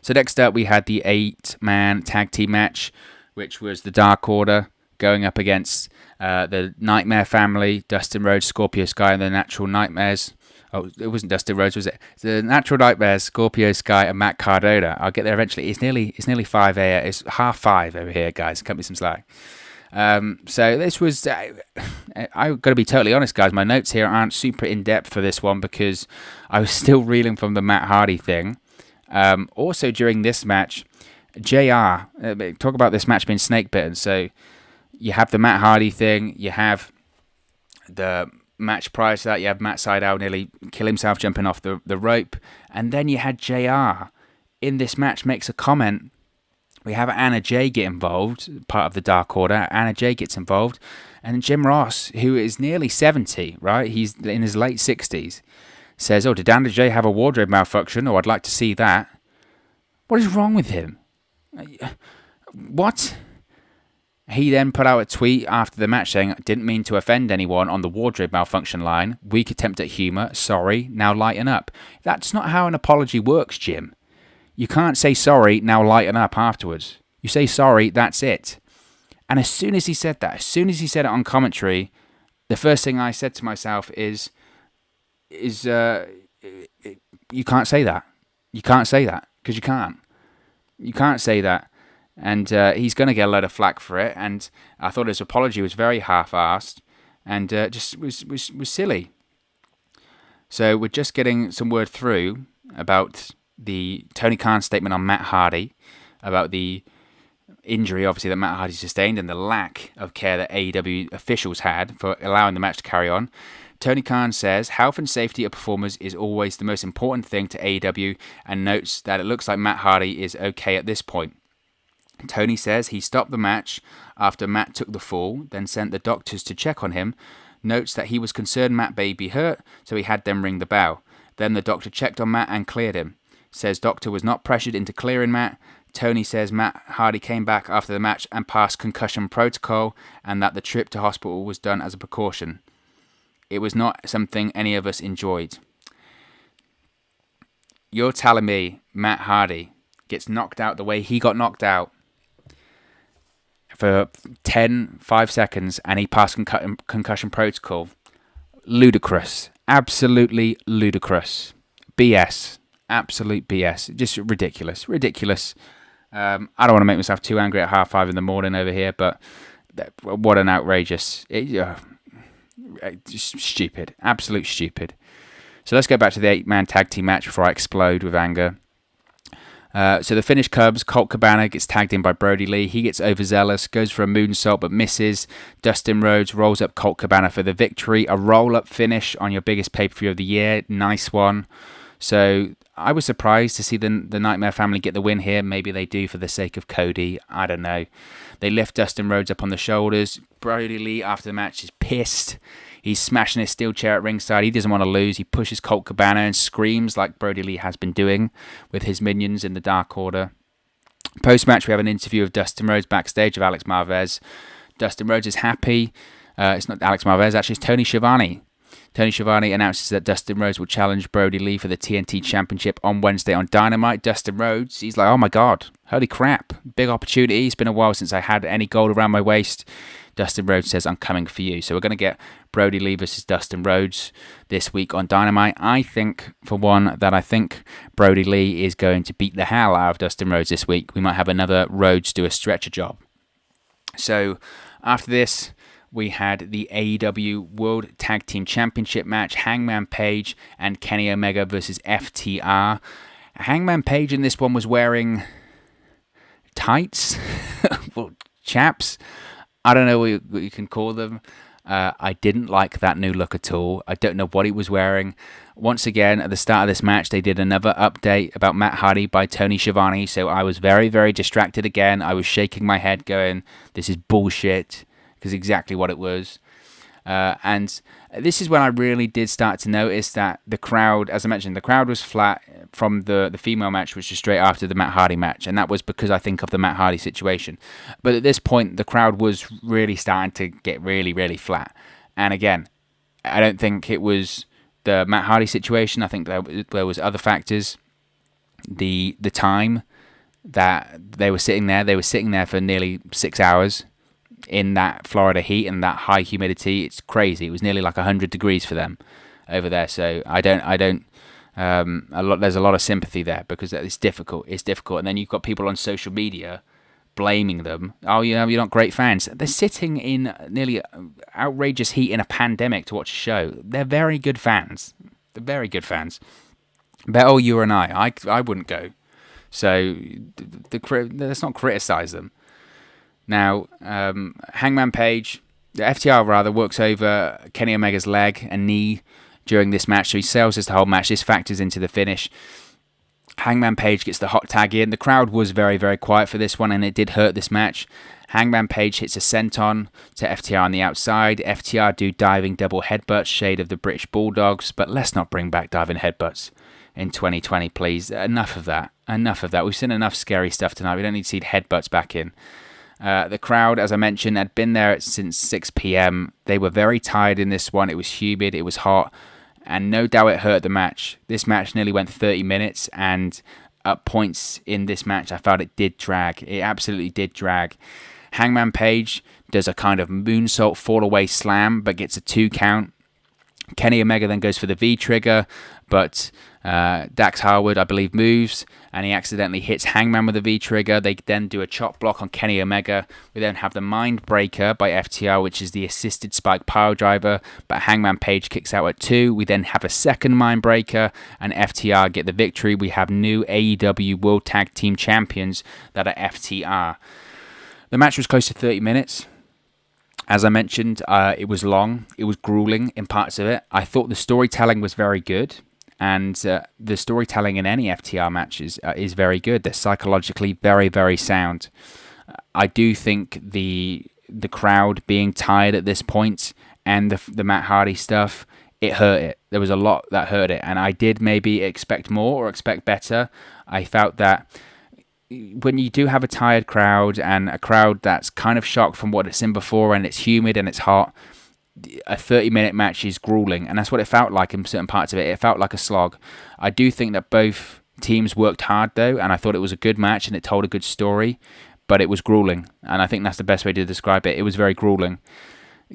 So next up, we had the 8-man tag team match, which was the Dark Order going up against the Nightmare family, Dustin Rhodes, Scorpio Sky, and the Natural Nightmares. Oh, it wasn't Dustin Rhodes, was it? The Natural Nightmares, Scorpio Sky, and Matt Cardona. I'll get there eventually. It's nearly 5 a.m. It's 4:30 over here, guys. Cut me some slack. So this was, I've got to be totally honest, guys. My notes here aren't super in depth for this one because I was still reeling from the Matt Hardy thing. Also during this match, JR, talk about this match being snake bitten. So you have the Matt Hardy thing, you have the match prior to that, you have Matt Sydal nearly kill himself jumping off the rope, and then you had JR in this match makes a comment. We have Anna Jay get involved, part of the Dark Order. Anna Jay gets involved, and Jim Ross, who is nearly 70, right? He's in his late 60s, says, "Oh, did Anna Jay have a wardrobe malfunction? Oh, I'd like to see that." What is wrong with him? What? He then put out a tweet after the match saying, "Didn't mean to offend anyone on the wardrobe malfunction line. Weak attempt at humour. Sorry. Now lighten up." That's not how an apology works, Jim. You can't say sorry, now lighten up afterwards. You say sorry, that's it. And as soon as he said that, as soon as he said it on commentary, the first thing I said to myself is you can't say that. You can't say that, because you can't. You can't say that. And he's going to get a load of flack for it. And I thought his apology was very half-assed and just was silly. So we're just getting some word through about the Tony Khan statement on Matt Hardy, about the injury, obviously, that Matt Hardy sustained and the lack of care that AEW officials had for allowing the match to carry on. Tony Khan says, health and safety of performers is always the most important thing to AEW, and notes that it looks like Matt Hardy is okay at this point. Tony says he stopped the match after Matt took the fall, then sent the doctors to check on him. Notes that he was concerned Matt may be hurt, so he had them ring the bell. Then the doctor checked on Matt and cleared him. Says doctor was not pressured into clearing Matt. Tony says Matt Hardy came back after the match and passed concussion protocol, and that the trip to hospital was done as a precaution. It was not something any of us enjoyed. You're telling me Matt Hardy gets knocked out the way he got knocked out for 5 seconds and he passed concussion protocol? Ludicrous. Absolutely ludicrous. BS. Absolute BS. Just ridiculous. Ridiculous. I don't want to make myself too angry at 5:30 in the morning over here, but what an outrageous... just stupid. Absolute stupid. So let's go back to the 8-man tag team match before I explode with anger. So the finish comes. Colt Cabana gets tagged in by Brody Lee. He gets overzealous, goes for a moonsault but misses. Dustin Rhodes rolls up Colt Cabana for the victory. A roll-up finish on your biggest pay-per-view of the year. Nice one. So I was surprised to see the Nightmare family get the win here. Maybe they do for the sake of Cody. I don't know. They lift Dustin Rhodes up on the shoulders. Brody Lee, after the match, is pissed. He's smashing his steel chair at ringside. He doesn't want to lose. He pushes Colt Cabana and screams like Brody Lee has been doing with his minions in the Dark Order. Post-match, we have an interview of Dustin Rhodes backstage of Alex Marvez. Dustin Rhodes is happy. It's not Alex Marvez, actually, it's Tony Schiavone. Tony Schiavone announces that Dustin Rhodes will challenge Brody Lee for the TNT Championship on Wednesday on Dynamite. Dustin Rhodes, he's like, oh my God, holy crap, big opportunity. It's been a while since I had any gold around my waist. Dustin Rhodes says, I'm coming for you. So we're going to get Brody Lee versus Dustin Rhodes this week on Dynamite. I think, for one, that I think Brody Lee is going to beat the hell out of Dustin Rhodes this week. We might have another Rhodes do a stretcher job. So after this, we had the AEW World Tag Team Championship match, Hangman Page and Kenny Omega versus FTR. Hangman Page in this one was wearing tights, well, chaps. I don't know what you can call them. I didn't like that new look at all. I don't know what he was wearing. Once again, at the start of this match, they did another update about Matt Hardy by Tony Schiavone, so I was very, very distracted again. I was shaking my head going, this is bullshit, because exactly what it was. And this is when I really did start to notice that the crowd, as I mentioned, the crowd was flat from the female match, which was straight after the Matt Hardy match. And that was because I think of the Matt Hardy situation. But at this point, the crowd was really starting to get really, really flat. And again, I don't think it was the Matt Hardy situation. I think there was other factors. The time that they were sitting there for nearly 6 hours in that Florida heat and that high humidity. It's crazy. It was nearly like 100 degrees for them over there. So there's a lot of sympathy there because it's difficult. And then you've got people on social media blaming them. Oh, you're not great fans. They're sitting in nearly outrageous heat in a pandemic to watch a show. They're very good fans. But you and I wouldn't go. So let's not criticize them. Now, Hangman Page, the FTR rather, works over Kenny Omega's leg and knee during this match. So he sells us the whole match. This factors into the finish. Hangman Page gets the hot tag in. The crowd was very, very quiet for this one, and it did hurt this match. Hangman Page hits a senton to FTR on the outside. FTR do diving double headbutts, shade of the British Bulldogs, but let's not bring back diving headbutts in 2020, please. Enough of that. We've seen enough scary stuff tonight. We don't need to see headbutts back in. The crowd, as I mentioned, had been there since 6 p.m. They were very tired in this one. It was humid, it was hot, and no doubt it hurt the match. This match nearly went 30 minutes, and at points in this match, I felt it did drag. It absolutely did drag. Hangman Page does a kind of moonsault fall-away slam, but gets a 2 count. Kenny Omega then goes for the V-trigger, but Dax Harwood, I believe, moves, and he accidentally hits Hangman with a V-trigger. They then do a chop block on Kenny Omega. We then have the Mind Breaker by FTR, which is the assisted spike pile driver, but Hangman Page kicks out at 2. We then have a second Mind Breaker, and FTR get the victory. We have new AEW World Tag Team Champions that are FTR. The match was close to 30 minutes. As I mentioned, it was long. It was grueling in parts of it. I thought the storytelling was very good. And the storytelling in any FTR matches is very good. They're psychologically very, very sound. I do think the crowd being tired at this point and the Matt Hardy stuff, it hurt it. There was a lot that hurt it. And I did maybe expect more or expect better. I felt that when you do have a tired crowd and a crowd that's kind of shocked from what it's seen before and it's humid and it's hot, a 30-minute match is grueling, and that's what it felt like in certain parts of it. It felt like a slog. I do think that both teams worked hard, though, and I thought it was a good match and it told a good story, but it was grueling, and I think that's the best way to describe it. It was very grueling.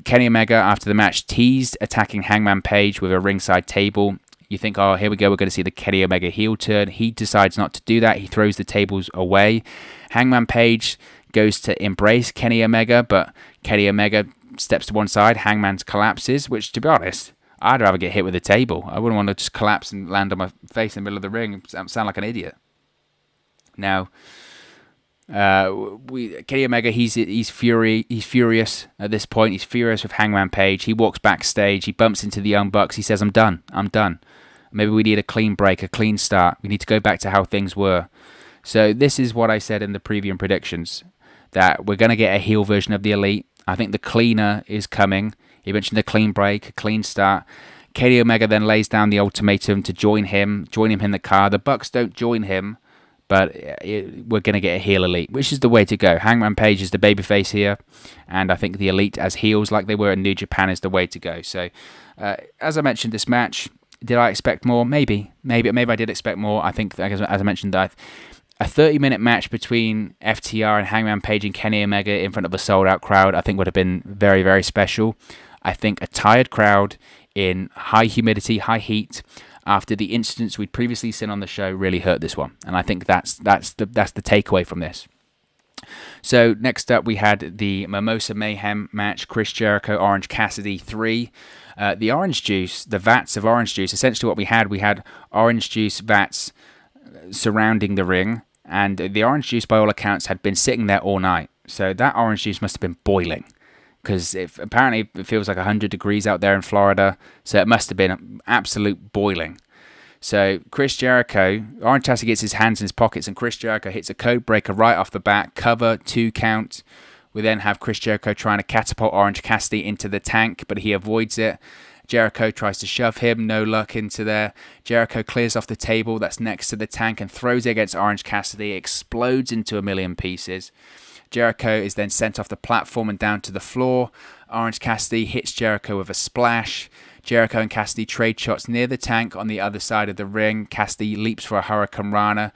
Kenny Omega, after the match, teased attacking Hangman Page with a ringside table. You think, oh, here we go, we're going to see the Kenny Omega heel turn. He decides not to do that. He throws the tables away. Hangman Page goes to embrace Kenny Omega, but Kenny Omega steps to one side. Hangman collapses, which, to be honest, I'd rather get hit with a table. I wouldn't want to just collapse and land on my face in the middle of the ring and sound like an idiot. Now, Kenny Omega, he's furious at this point. He's furious with Hangman Page. He walks backstage. He bumps into the Young Bucks. He says, I'm done. Maybe we need a clean break, a clean start. We need to go back to how things were. So this is what I said in the preview and predictions, that we're going to get a heel version of the Elite. I think the cleaner is coming. He mentioned a clean break, a clean start. Kenny Omega then lays down the ultimatum to join him in the car. The Bucks don't join him, but we're going to get a heel Elite, which is the way to go. Hangman Page is the babyface here, and I think the Elite as heels like they were in New Japan is the way to go. So, as I mentioned, this match, did I expect more? Maybe I did expect more. I think, as I mentioned, that a 30-minute match between FTR and Hangman Page and Kenny Omega in front of a sold-out crowd, I think would have been very, very special. I think a tired crowd in high humidity, high heat, after the incidents we'd previously seen on the show, really hurt this one. And I think that's the takeaway from this. So next up, we had the Mimosa Mayhem match, Chris Jericho, Orange Cassidy 3. The orange juice, the vats of orange juice, essentially what we had orange juice vats surrounding the ring, and the orange juice, by all accounts, had been sitting there all night. So that orange juice must have been boiling, because apparently it feels like 100 degrees out there in Florida, so it must have been absolute boiling. So Chris Jericho, Orange Cassidy gets his hands in his pockets, and Chris Jericho hits a code breaker right off the bat, cover, 2 count. We then have Chris Jericho trying to catapult Orange Cassidy into the tank, but he avoids it. Jericho tries to shove him, no luck into there. Jericho clears off the table that's next to the tank and throws it against Orange Cassidy. It explodes into a million pieces. Jericho is then sent off the platform and down to the floor. Orange Cassidy hits Jericho with a splash. Jericho and Cassidy trade shots near the tank on the other side of the ring. Cassidy leaps for a Hurricane Rana.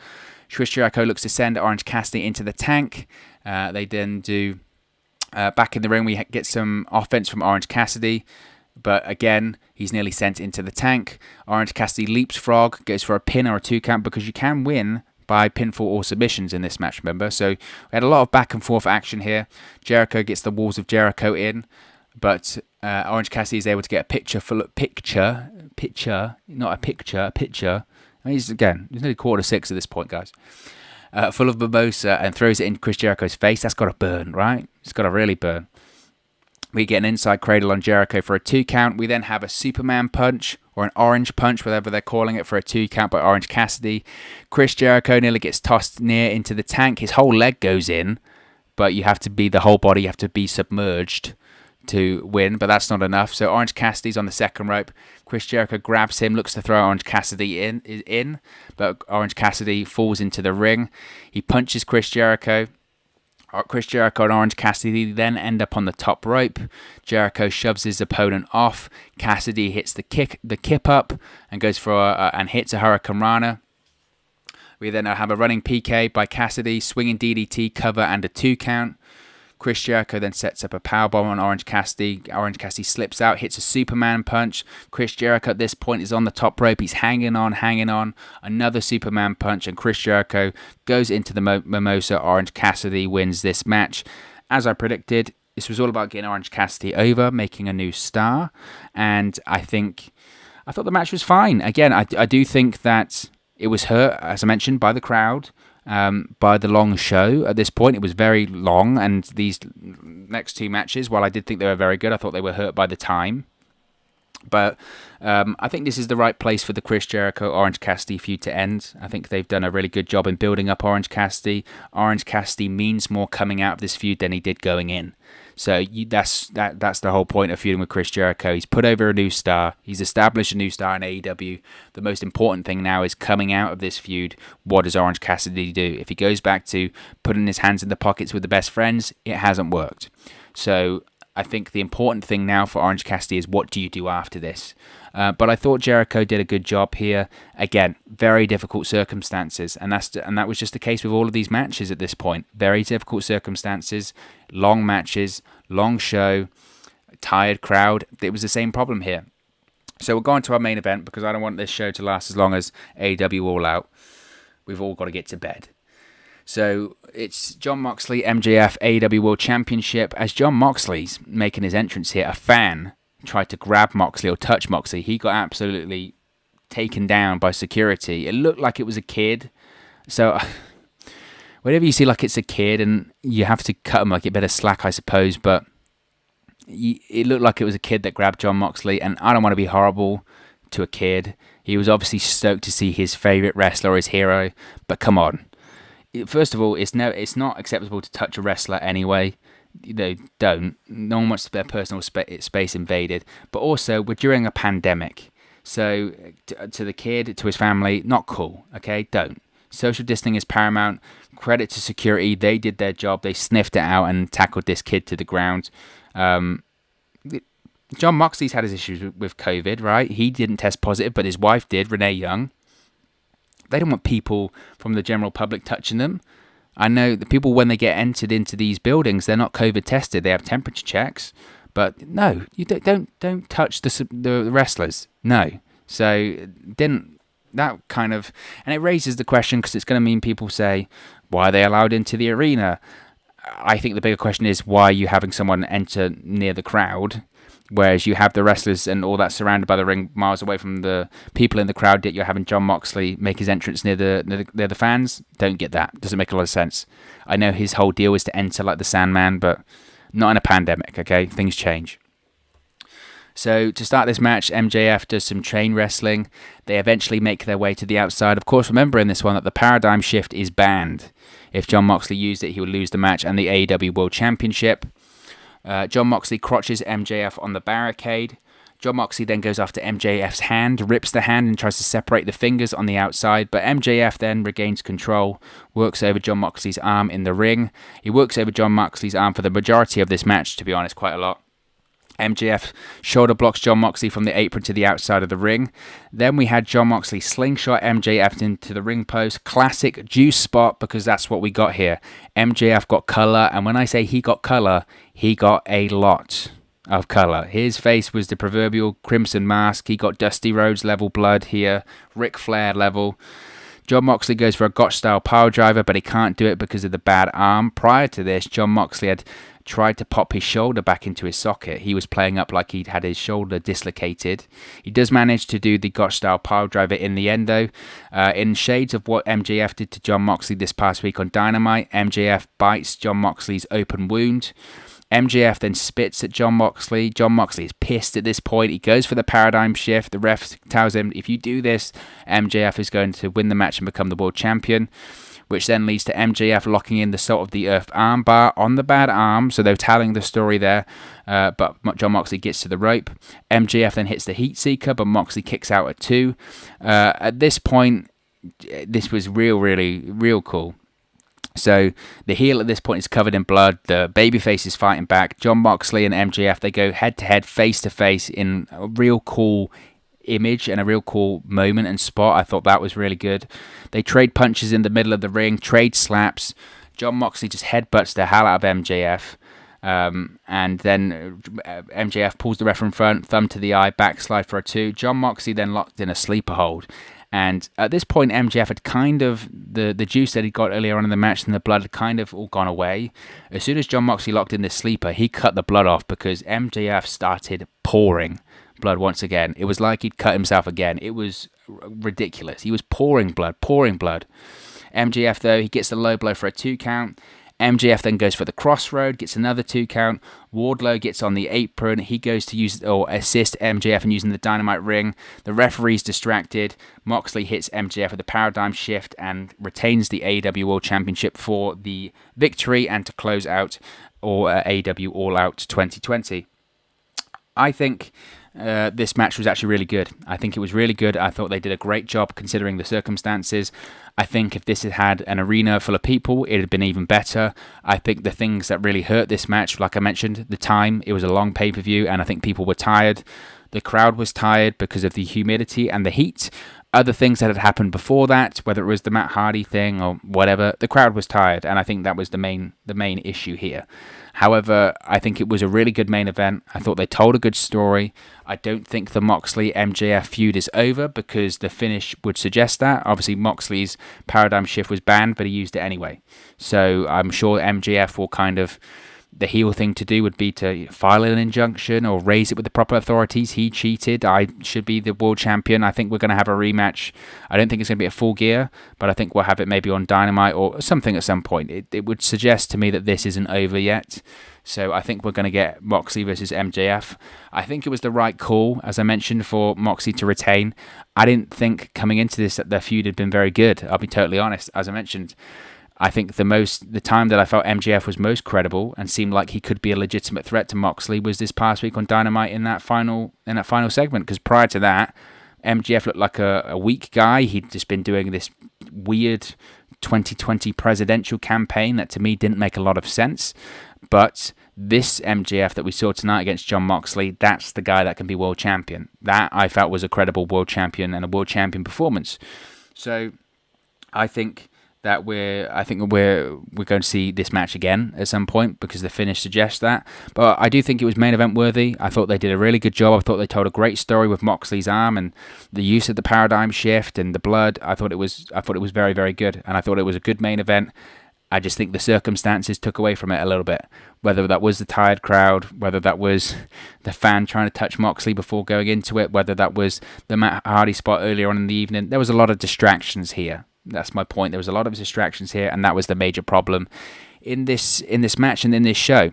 Chris Jericho looks to send Orange Cassidy into the tank. They then do... back in the ring, we get some offense from Orange Cassidy. But again, he's nearly sent into the tank. Orange Cassidy leaps frog, goes for a pin or a 2 count because you can win by pinfall or submissions in this match, remember? So we had a lot of back and forth action here. Jericho gets the walls of Jericho in, but Orange Cassidy is able to get a picture. I mean, again, there's nearly 5:45 at this point, guys. Full of mimosa and throws it in Chris Jericho's face. That's got to burn, right? It's got to really burn. We get an inside cradle on Jericho for a 2 count. We then have a Superman punch or an orange punch, whatever they're calling it, for a 2 count by Orange Cassidy. Chris Jericho nearly gets tossed near into the tank. His whole leg goes in, but you have to be the whole body. You have to be submerged to win, but that's not enough. So Orange Cassidy's on the second rope. Chris Jericho grabs him, looks to throw Orange Cassidy in, but Orange Cassidy falls into the ring. He punches Chris Jericho. Chris Jericho and Orange Cassidy then end up on the top rope. Jericho shoves his opponent off. Cassidy hits the kip up and goes for and hits a Hurricane Rana. We then have a running PK by Cassidy, swinging DDT cover and a 2 count. Chris Jericho then sets up a powerbomb on Orange Cassidy. Orange Cassidy slips out, hits a Superman punch. Chris Jericho at this point is on the top rope. He's hanging on. Another Superman punch, and Chris Jericho goes into the mimosa. Orange Cassidy wins this match. As I predicted, this was all about getting Orange Cassidy over, making a new star, and I thought the match was fine. Again, I do think that it was hurt, as I mentioned, by the crowd. By the long show. At this point, it was very long, and these next 2 matches, while I did think they were very good, I thought they were hurt by the time. But I think this is the right place for the Chris Jericho Orange Cassidy feud to end. I think they've done a really good job in building up Orange Cassidy. Orange Cassidy means more coming out of this feud than he did going in. So that's the whole point of feuding with Chris Jericho. He's put over a new star. He's established a new star in AEW. The most important thing now is coming out of this feud. What does Orange Cassidy do? If he goes back to putting his hands in the pockets with the best friends, it hasn't worked. So I think the important thing now for Orange Cassidy is what do you do after this? But I thought Jericho did a good job here. Again, very difficult circumstances, and that was just the case with all of these matches at this point. Very difficult circumstances, long matches, long show, tired crowd. It was the same problem here. So we'll go on to our main event because I don't want this show to last as long as AEW All Out. We've all got to get to bed. So it's Jon Moxley, MJF, AEW World Championship. As Jon Moxley's making his entrance here, a fan tried to grab Moxley or touch Moxley. He got absolutely taken down by security. It looked like it was a kid. So whenever you see like it's a kid and you have to cut him, like, a bit of slack, I suppose. But it looked like it was a kid that grabbed Jon Moxley. And I don't want to be horrible to a kid. He was obviously stoked to see his favourite wrestler or his hero. But come on. First of all, it's not acceptable to touch a wrestler anyway. Don't. No one wants their personal space invaded. But also, we're during a pandemic. So, to the kid, to his family, not cool, okay? Don't. Social distancing is paramount. Credit to security. They did their job. They sniffed it out and tackled this kid to the ground. Jon Moxley's had his issues with COVID, right? He didn't test positive, but his wife did, Renee Young. They don't want people from the general public touching them. I know the people, when they get entered into these buildings, they're not COVID tested. They have temperature checks. But no, you don't touch the wrestlers. No. So didn't that kind of, and it raises the question because it's going to mean people say, why are they allowed into the arena? I think the bigger question is, why are you having someone enter near the crowd, whereas you have the wrestlers and all that surrounded by the ring miles away from the people in the crowd, yet you're having Jon Moxley make his entrance near the fans? Don't get that. Doesn't make a lot of sense. I know his whole deal is to enter like the Sandman, but not in a pandemic, okay? Things change. So to start this match, MJF does some chain wrestling. They eventually make their way to the outside. Of course, remember in this one that the paradigm shift is banned. If Jon Moxley used it, he would lose the match and the AEW World Championship. Jon Moxley crotches MJF on the barricade. Jon Moxley then goes after MJF's hand, rips the hand and tries to separate the fingers on the outside, but MJF then regains control, works over Jon Moxley's arm in the ring. He works over Jon Moxley's arm for the majority of this match, to be honest, quite a lot. MJF shoulder blocks Jon Moxley from the apron to the outside of the ring. Then we had Jon Moxley slingshot MJF into the ring post. Classic juice spot, because that's what we got here. MJF got colour, and when I say he got colour, he got a lot of colour. His face was the proverbial crimson mask. He got Dusty Rhodes level blood here, Ric Flair level. Jon Moxley goes for a Gotch-style power driver, but he can't do it because of the bad arm. Prior to this, Jon Moxley had tried to pop his shoulder back into his socket. He was playing up like he'd had his shoulder dislocated. He does manage to do the Gotch-style power driver in the end, though. In shades of what MJF did to Jon Moxley this past week on Dynamite, MJF bites Jon Moxley's open wound. MJF then spits at Jon Moxley. Jon Moxley is pissed at this point. He goes for the paradigm shift. The ref tells him, if you do this, MJF is going to win the match and become the world champion, which then leads to MJF locking in the Salt of the Earth armbar on the bad arm. So they're telling the story there, but Jon Moxley gets to the rope. MJF then hits the Heat Seeker, but Moxley kicks out at 2. At this point, this was real cool. So the heel at this point is covered in blood. The babyface is fighting back. Jon Moxley and MJF, they go head-to-head, face-to-face in a real cool image and a real cool moment and spot. I thought that was really good. They trade punches in the middle of the ring, trade slaps. Jon Moxley just headbutts the hell out of MJF. And then MJF pulls the ref in front, thumb to the eye, backslide for a 2. Jon Moxley then locked in a sleeper hold. And at this point, MJF had kind of, the juice that he got earlier on in the match and the blood had kind of all gone away. As soon as Jon Moxley locked in this sleeper, he cut the blood off because MJF started pouring blood once again. It was like he'd cut himself again. It was ridiculous. He was pouring blood. MJF, though, he gets the low blow for a 2 count. MJF then goes for the crossroad, gets another 2 count. Wardlow gets on the apron. He goes to use or assist MJF in using the Dynamite ring. The referee's distracted. Moxley hits MJF with a paradigm shift and retains the AEW World Championship for the victory and to close out AEW All Out 2020. I think this match was actually really good. I think it was really good. I thought they did a great job considering the circumstances. I think if this had had an arena full of people, it would have been even better. I think the things that really hurt this match, like I mentioned, the time, it was a long pay-per-view, and I think people were tired. The crowd was tired because of the humidity and the heat. Other things that had happened before that, whether it was the Matt Hardy thing or whatever, the crowd was tired, and I think that was the main issue here. However, I think it was a really good main event. I thought they told a good story. I don't think the Moxley-MJF feud is over because the finish would suggest that. Obviously, Moxley's paradigm shift was banned, but he used it anyway. So I'm sure MJF will kind of... The heel thing to do would be to file an injunction or raise it with the proper authorities. He cheated. I should be the world champion. I think we're going to have a rematch. I don't think it's going to be at Full Gear, but I think we'll have it maybe on Dynamite or something at some point. It would suggest to me that this isn't over yet. So I think we're going to get Moxley versus MJF. I think it was the right call, as I mentioned, for Moxley to retain. I didn't think coming into this that their feud had been very good. I'll be totally honest. As I mentioned, I think the time that I felt MJF was most credible and seemed like he could be a legitimate threat to Moxley was this past week on Dynamite in that final segment. Because prior to that, MJF looked like a weak guy. He'd just been doing this weird 2020 presidential campaign that to me didn't make a lot of sense. But this MJF that we saw tonight against Jon Moxley, that's the guy that can be world champion. That I felt was a credible world champion and a world champion performance. So I think that we're going to see this match again at some point because the finish suggests that. But I do think it was main event worthy. I thought they did a really good job. I thought they told a great story with Moxley's arm and the use of the paradigm shift and the blood. I thought it was very, very good, and I thought it was a good main event. I just think the circumstances took away from it a little bit. Whether that was the tired crowd, whether that was the fan trying to touch Moxley before going into it, whether that was the Matt Hardy spot earlier on in the evening, there was a lot of distractions here. That's my point. There was a lot of distractions here, and that was the major problem in this match and in this show.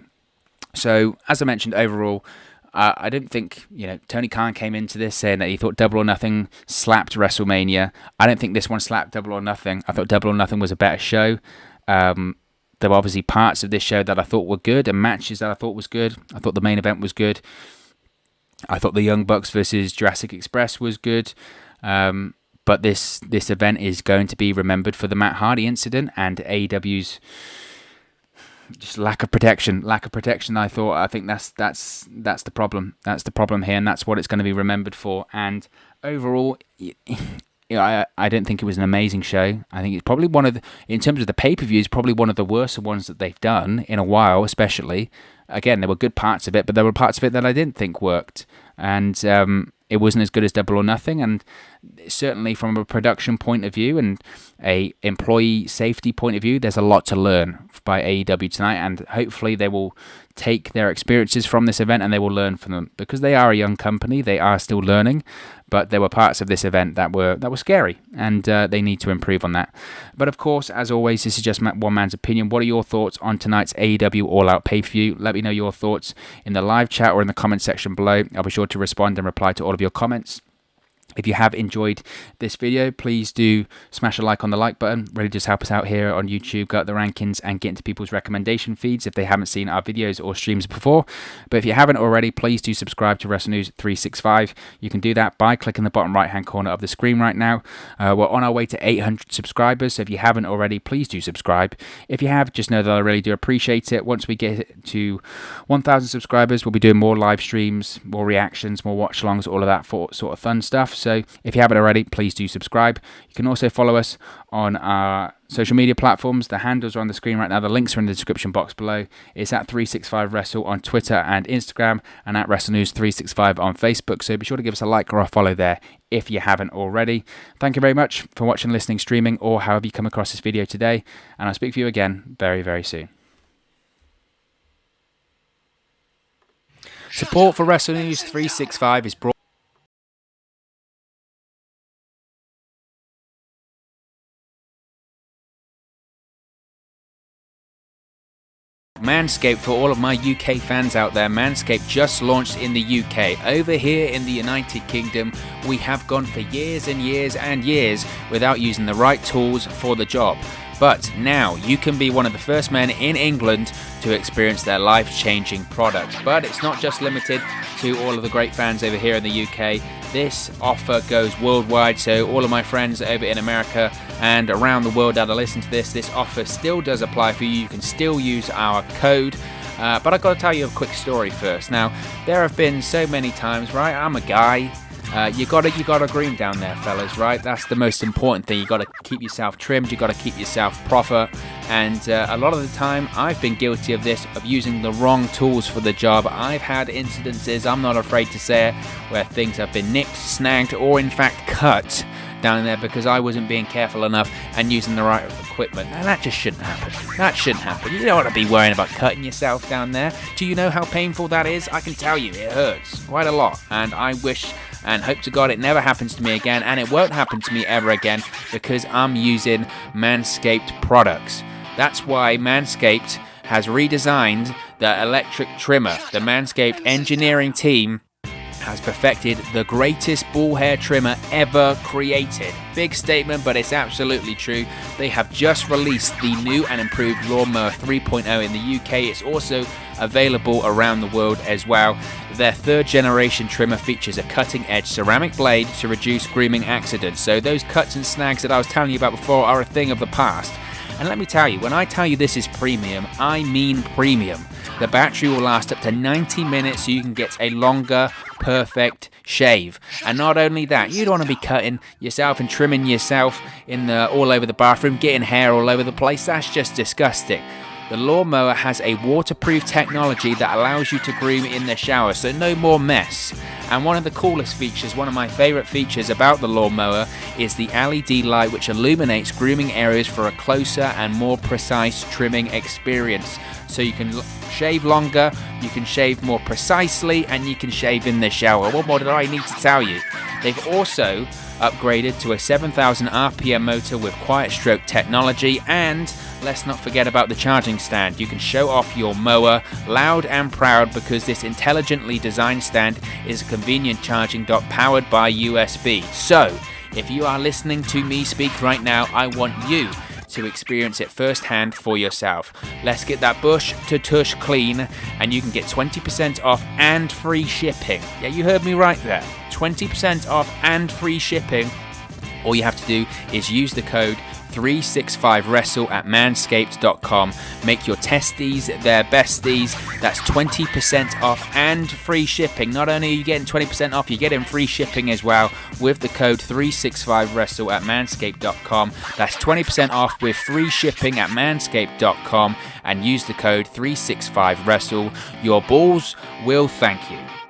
So, as I mentioned, overall, I don't think Tony Khan came into this saying that he thought Double or Nothing slapped WrestleMania. I don't think this one slapped Double or Nothing. I thought Double or Nothing was a better show. There were obviously parts of this show that I thought were good and matches that I thought was good. I thought the main event was good. I thought the Young Bucks versus Jurassic Express was good. But this event is going to be remembered for the Matt Hardy incident and AEW's just lack of protection. I think that's the problem. That's the problem here, and that's what it's going to be remembered for. And overall, I don't think it was an amazing show. I think it's probably in terms of the pay-per-views, probably one of the worst ones that they've done in a while, especially. Again, there were good parts of it, but there were parts of it that I didn't think worked. And it wasn't as good as Double or Nothing. And certainly from a production point of view and a employee safety point of view, there's a lot to learn by AEW tonight. And hopefully they will take their experiences from this event and they will learn from them. Because they are a young company, they are still learning. But there were parts of this event that were scary, and they need to improve on that. But of course, as always, this is just one man's opinion. What are your thoughts on tonight's AEW All Out pay-per-view? Let me know your thoughts in the live chat or in the comment section below. I'll be sure to respond and reply to all of your comments. If you have enjoyed this video, please do smash a like on the like button. Really just help us out here on YouTube, go up the rankings and get into people's recommendation feeds if they haven't seen our videos or streams before. But if you haven't already, please do subscribe to WrestleNews 365. You can do that by clicking the bottom right hand corner of the screen right now. We're on our way to 800 subscribers, so if you haven't already, please do subscribe. If you have, just know that I really do appreciate it. Once we get to 1,000 subscribers, we'll be doing more live streams, more reactions, more watch-alongs, all of that sort of fun stuff. So if you haven't already, please do subscribe. You can also follow us on our social media platforms. The handles are on the screen right now. The links are in the description box below. It's at 365Wrestle on Twitter and Instagram, and at WrestleNews365 on Facebook. So be sure to give us a like or a follow there if you haven't already. Thank you very much for watching, listening, streaming, or however you come across this video today. And I'll speak to you again very, very soon. Support for WrestleNews 365 is brought Manscaped. For all of my UK fans out there, Manscaped just launched in the UK. Over here in the United Kingdom, we have gone for years and years and years without using the right tools for the job. But now you can be one of the first men in England to experience their life-changing product. But it's not just limited to all of the great fans over here in the UK. This offer goes worldwide, so all of my friends over in America and around the world that are listening to this offer still does apply for you. You can still use our code. But I've got to tell you a quick story first. Now, there have been so many times, right? I'm a guy. You gotta groom down there, fellas, right? That's the most important thing. You gotta keep yourself trimmed. You gotta keep yourself proper. And a lot of the time, I've been guilty of this, of using the wrong tools for the job. I've had incidences, I'm not afraid to say it, where things have been nicked, snagged, or in fact cut down there because I wasn't being careful enough and using the right equipment. Now that just shouldn't happen. That shouldn't happen. You don't want to be worrying about cutting yourself down there. Do you know how painful that is? I can tell you, it hurts quite a lot. And I wish and hope to God it never happens to me again, and it won't happen to me ever again because I'm using Manscaped products. That's why Manscaped has redesigned the electric trimmer. The Manscaped engineering team has perfected the greatest ball hair trimmer ever created. Big statement, but it's absolutely true. They have just released the new and improved Lawnmower 3.0 in the UK. It's also available around the world as well. Their third generation trimmer features a cutting edge ceramic blade to reduce grooming accidents. So those cuts and snags that I was telling you about before are a thing of the past. And let me tell you, when I tell you this is premium, I mean premium. The battery will last up to 90 minutes so you can get a longer, perfect shave. And not only that, you don't want to be cutting yourself and trimming yourself all over the bathroom, getting hair all over the place. That's just disgusting. The lawnmower has a waterproof technology that allows you to groom in the shower, so no more mess. And one of the coolest features, one of my favorite features about the lawnmower is the LED light which illuminates grooming areas for a closer and more precise trimming experience. So you can shave longer, you can shave more precisely, and you can shave in the shower. What more did I need to tell you? They've also upgraded to a 7,000 RPM motor with quiet stroke technology, and let's not forget about the charging stand. You can show off your mower loud and proud because this intelligently designed stand is a convenient charging dock powered by USB. So, if you are listening to me speak right now, I want you to experience it firsthand for yourself. Let's get that bush to tush clean, and you can get 20% off and free shipping. Yeah, you heard me right there. 20% off and free shipping. All you have to do is use the code 365wrestle at manscaped.com. Make your testes their besties. That's 20% off and free shipping. Not only are you getting 20% off, you're getting free shipping as well with the code 365wrestle at manscaped.com. That's 20% off with free shipping at manscaped.com, and use the code 365wrestle. Your balls will thank you.